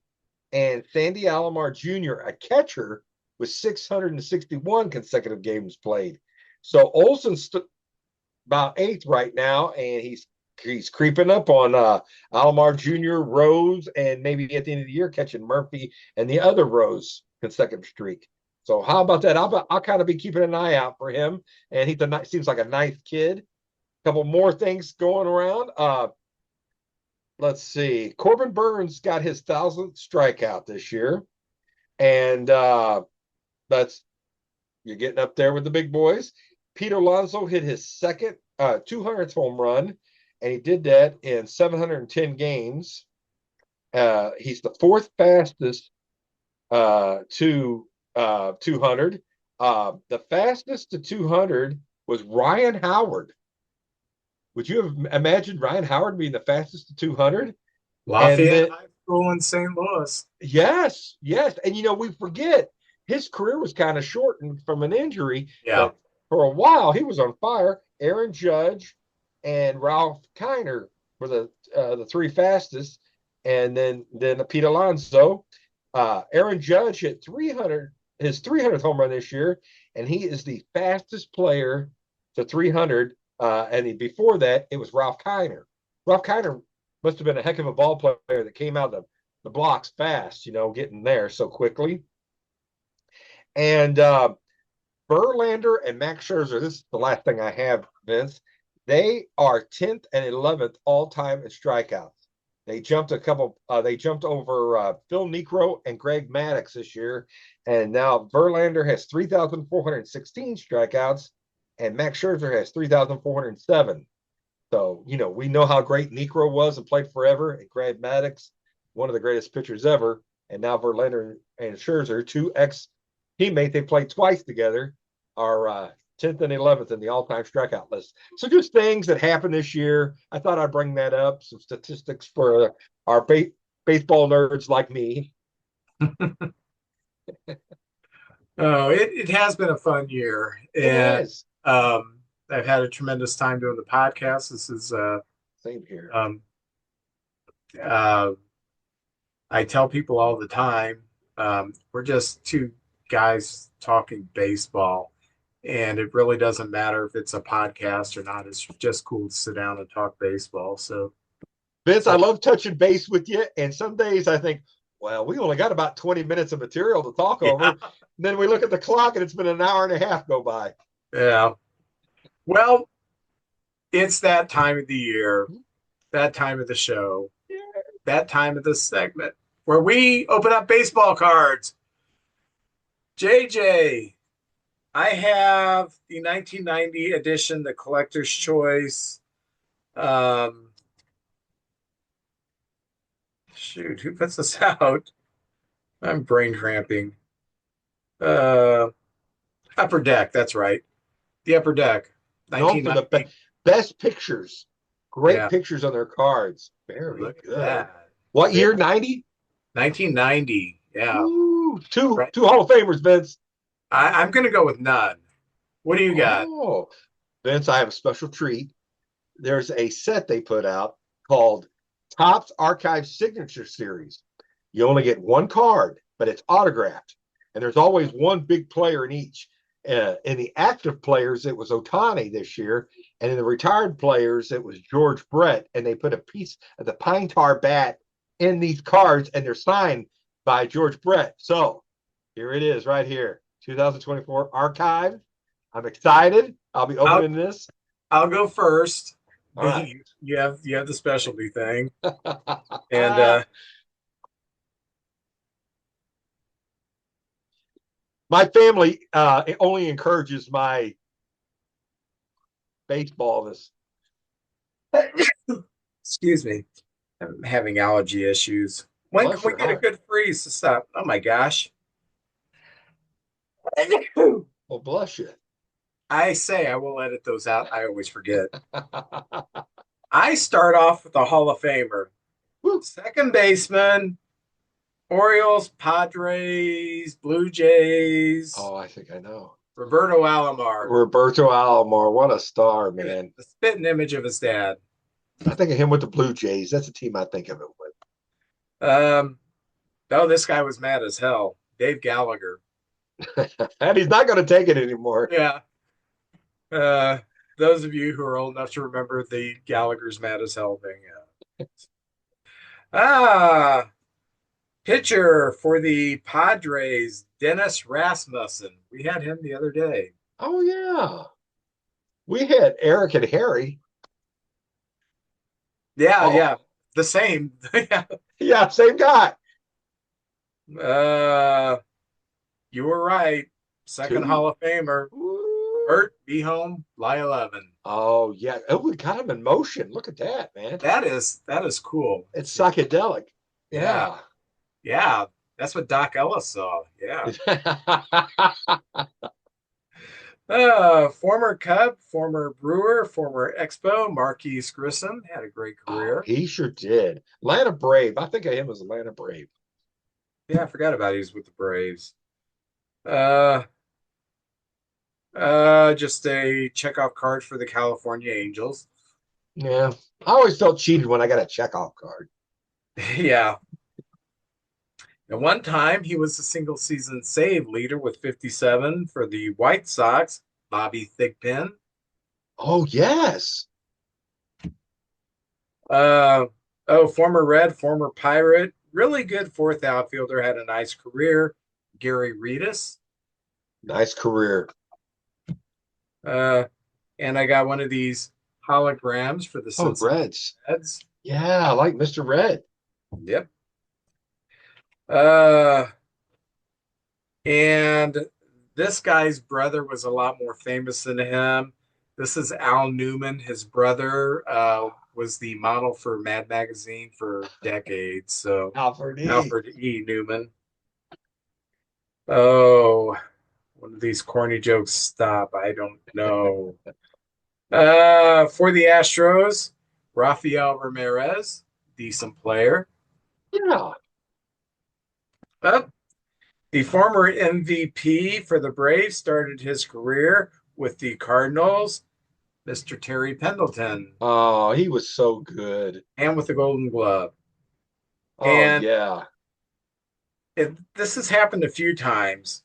And Sandy Alomar Jr., a catcher, with 661 consecutive games played. So Olson's about eighth right now, and he's creeping up on Alomar Jr., Rose, and maybe at the end of the year catching Murphy and the other Rose consecutive streak. So how about that? I'll kind of be keeping an eye out for him, and he seems like a nice kid. A couple more things going around. Let's see. Corbin Burns got his 1,000th strikeout this year, and that's you're getting up there with the big boys. Pete Alonso hit his second 200th home run, and he did that in 710 games. He's the fourth fastest to 200. The fastest to 200 was Ryan Howard. Would you have imagined Ryan Howard being the fastest to 200? And
Lafayette
then,
High School in St. Louis.
yes, yes. And we forget his career was kind of shortened from an injury,
Yeah.
but for a while he was on fire. Aaron Judge and Ralph Kiner were the three fastest, and then Pete Alonso. Aaron Judge hit 300, his 300th home run this year, and he is the fastest player to 300. And before that, it was Ralph Kiner. Ralph Kiner must have been a heck of a ball player that came out the blocks fast, getting there so quickly. And Verlander and Max Scherzer, this is the last thing I have, Vince. They are 10th and 11th all time in strikeouts. They jumped a couple. They jumped over Phil Niekro and Greg Maddux this year, and now Verlander has 3,416 strikeouts, and Max Scherzer has 3,407. So we know how great Niekro was and played forever, and Greg Maddux, one of the greatest pitchers ever, and now Verlander and Scherzer, two ex teammates, they played twice together, are 10th and 11th in the all-time strikeout list. So just things that happened this year. I thought I'd bring that up. Some statistics for our baseball nerds like me.
Oh, it has been a fun year,
It
and
has.
I've had a tremendous time doing the podcast. This is
Same here.
uh, I tell people all the time, we're just two guys talking baseball, and it really doesn't matter if it's a podcast or not. It's just cool to sit down and talk baseball. So,
Vince, I love touching base with you. And some days I think, well, we only got about 20 minutes of material to talk over.
yeah,
And then we look at the clock and it's been an hour and a half go by.
yeah. Well, it's that time of the year, that time of the show, that time of the segment where we open up baseball cards. JJ, I have the 1990 edition, the collector's choice. Um, Shoot, who puts this out? I'm brain cramping. Uh, Upper Deck, that's right. The Upper Deck,
Known for the
1990.
best pictures, great
Yeah,
pictures on their cards. Very
look at
good.
that.
What
Very,
year? 90?
1990. Yeah,
Ooh, two
right.
two Hall of Famers, Vince.
I'm going to go with none. What do you got?
Oh, Vince, I have a special treat. There's a set they put out called Topps Archive Signature Series. You only get one card, but it's autographed. And there's always one big player in each. In the active players, it was Otani this year. And in the retired players, it was George Brett. And they put a piece of the pine tar bat in these cards, and they're signed by George Brett. So here it is right here, 2024 Archive. I'm excited. I'll be
I'll
opening this.
I'll go first.
All right.
You have the specialty thing, and
My family only encourages my baseballness.
excuse me, I'm having allergy issues. When can
Bless
we
your
get a
heart.
good freeze to stop? Oh my gosh.
Well, bless you.
I say I will edit those out. I always forget. I start off with a Hall of Famer. Second baseman, Orioles, Padres, Blue Jays,
Oh, I think I know.
Roberto Alomar.
Roberto Alomar, what a star, man.
The spitting image of his dad.
I think of him with the Blue Jays. That's a team I think of it
Um, oh, this guy was mad as hell. Dave Gallagher.
with. And he's not going to take it anymore.
Yeah. Uh, those of you who are old enough to remember the Gallagher's mad as hell thing. Yeah. Ah, pitcher for the Padres, Dennis Rasmussen. We had him the other day.
Oh, yeah. We had Eric and Harry.
Yeah,
Oh,
yeah, the same. Yeah.
yeah, same guy.
Uh, you were right. Second
Two.
Hall of Famer,
Ooh.
Bert Be Home, Lie 11.
Oh, yeah. Oh, we got him in motion. Look at that, man.
That is cool.
It's psychedelic.
Yeah,
Yeah.
yeah. That's what Doc Ellis saw. Yeah. Former Cub, former Brewer, former Expo, Marquise Grissom had a great
Oh,
career.
he sure did. Atlanta Brave. I think of him as Atlanta Brave.
Yeah, I forgot about he's with the Braves. Uh, just a checkoff card for the California Angels.
Yeah. I always felt cheated when I got a checkoff card.
Yeah. At one time, he was the single season save leader with 57 for the White Sox, Bobby Thigpen.
Oh, yes.
Uh, oh, former Red, former Pirate, really good fourth outfielder, had a nice career. Gary Redus.
Nice career.
Uh, and I got one of these holograms for the
Oh,
Cincinnati
Reds.
Reds.
Yeah, I like Mr. Red.
Yep. Uh, and this guy's brother was a lot more famous than him. This is Al Newman. His brother was the model for Mad Magazine for decades. So
Alfred E.
Alfred E. Newman. Oh, one of these corny jokes stop. I don't know. For the Astros, Rafael Ramirez, decent player.
Yeah.
Uh, the former MVP for the Braves started his career with the Cardinals, Mr. Terry Pendleton,
Oh, he was so good.
and with the Golden Glove.
Oh,
And
yeah.
this has happened a few times.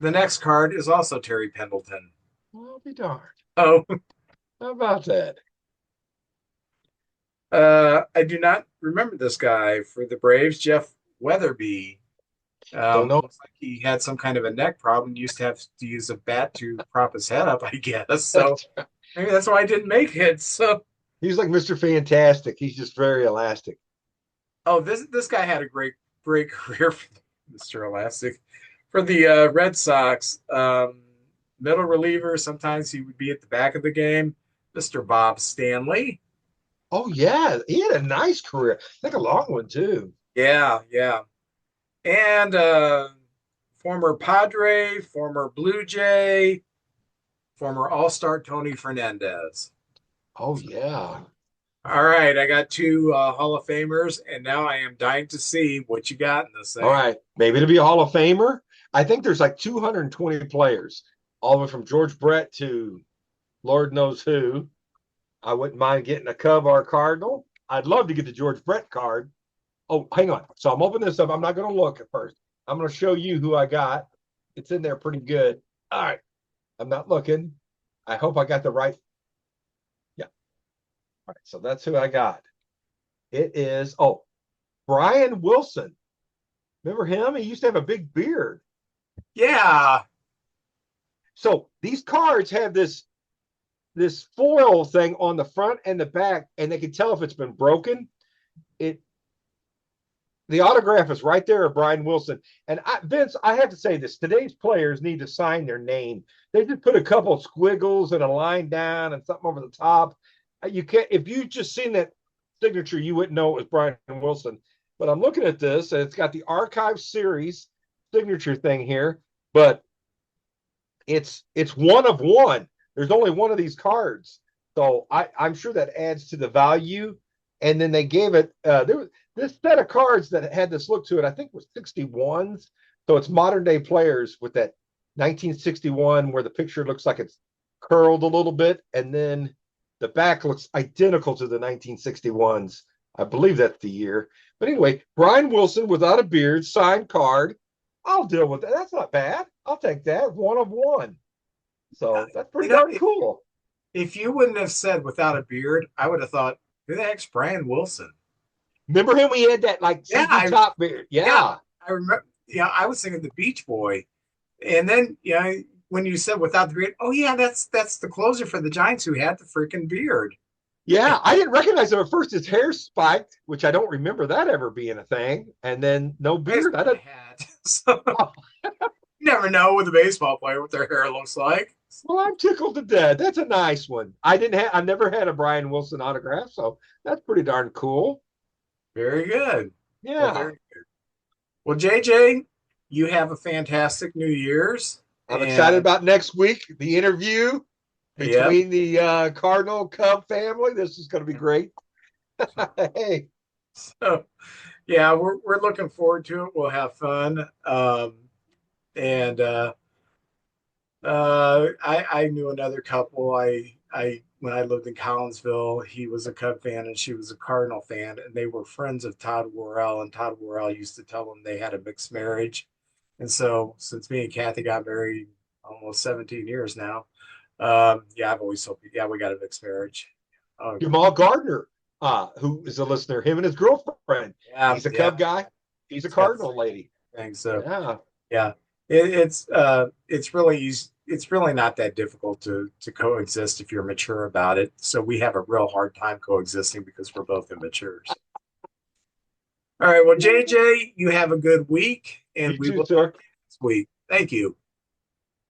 The next card is also Terry Pendleton.
Well, I'll be darned.
Oh,
How about that?
I do not remember this guy for the Braves, Jeff Weatherby.
Don't know.
Looks like he had some kind of a neck problem. Used to have to use a bat to prop his head up, I guess. So maybe that's why I didn't make it. So,
He's like Mr. Fantastic. He's just very elastic.
oh, this guy had a great career for Mr. Elastic for the Red Sox. Middle reliever. Sometimes he would be at the back of the game. Mr. Bob Stanley.
Oh, yeah. He had a nice career. I think a long one, too.
Yeah, yeah. And former Padre, former Blue Jay, former All-Star Tony Fernandez.
Oh, yeah.
All right, I got two Hall of Famers, and now I am dying to see what you got in this
All
thing.
right. Maybe to be a Hall of Famer. I think there's like 220 players, all the way from George Brett to Lord knows who. I wouldn't mind getting a Cub or a Cardinal. I'd love to get the George Brett card. Oh, hang on. So I'm opening this up. I'm not going to look at first. I'm going to show you who I got. It's in there pretty good. All right. I'm not looking. I hope I got the right. Yeah. All right. So that's who I got. It is, oh, Brian Wilson. Remember him? He used to have a big beard.
Yeah,
So these cards have this foil thing on the front and the back, and they can tell if it's been broken. It The autograph is right there of Brian Wilson. And Vince, I have to say this: today's players need to sign their name. They just put a couple of squiggles and a line down and something over the top. You can't, if you just seen that signature, you wouldn't know it was Brian Wilson. But I'm looking at this, and it's got the archive series signature thing here, but it's one of one. There's only one of these cards, so I'm sure that adds to the value. And then they gave it this set of cards that had this look to it. I think was 61s, so it's modern day players with that 1961 where the picture looks like it's curled a little bit, and then the back looks identical to the 1961s. I believe that's the year. But anyway, Brian Wilson without a beard, signed card. I'll deal with that. That's not bad. I'll take that. One of one. So that's
you
pretty
know,
darn cool.
if you wouldn't have said without a beard, I would have thought, who the heck's Brian Wilson?
Remember him? He had that like
Yeah,
CG top beard.
yeah,
Yeah.
I remember. Yeah, I was thinking the Beach Boy, and then when you said without the beard, oh yeah, that's the closer for the Giants who had the freaking beard.
Yeah. I didn't recognize him at first. His hair spiked, which I don't remember that ever being a thing. And then no beard. I don't.
Hat. So
Oh,
you never know with a baseball player what their hair looks like.
well, I'm tickled to death. That's a nice one. I've never had a Brian Wilson autograph, so that's pretty darn cool.
Very good. Well,
Yeah.
very good. Well, JJ, you have a fantastic New Year's,
I'm excited
and
about next week, the interview
yep.
between the Cardinal Cub family. This is going to be great. Hey,
So yeah, we're looking forward to it. We'll have fun. And I knew another couple. I when I lived in Collinsville, he was a Cub fan and she was a Cardinal fan, and they were friends of Todd Worrell. And Todd Worrell used to tell them they had a mixed marriage. And so, since me and Kathy got married almost 17 years now, yeah, I've always told people, yeah, we got a mixed marriage. Oh,
Jamal Gardner, who is a listener, him and his girlfriend.
yeah,
He's a
yeah,
Cub guy. She's a
it's got the
Cardinal
same
lady.
thing. So,
Yeah.
yeah. it's really easy. It's really not that difficult to coexist if you're mature about it. So we have a real hard time coexisting because we're both immature. All right. Well, JJ, you have a good week, and
You
we
too,
will talk
sir.
to you next week. Thank you.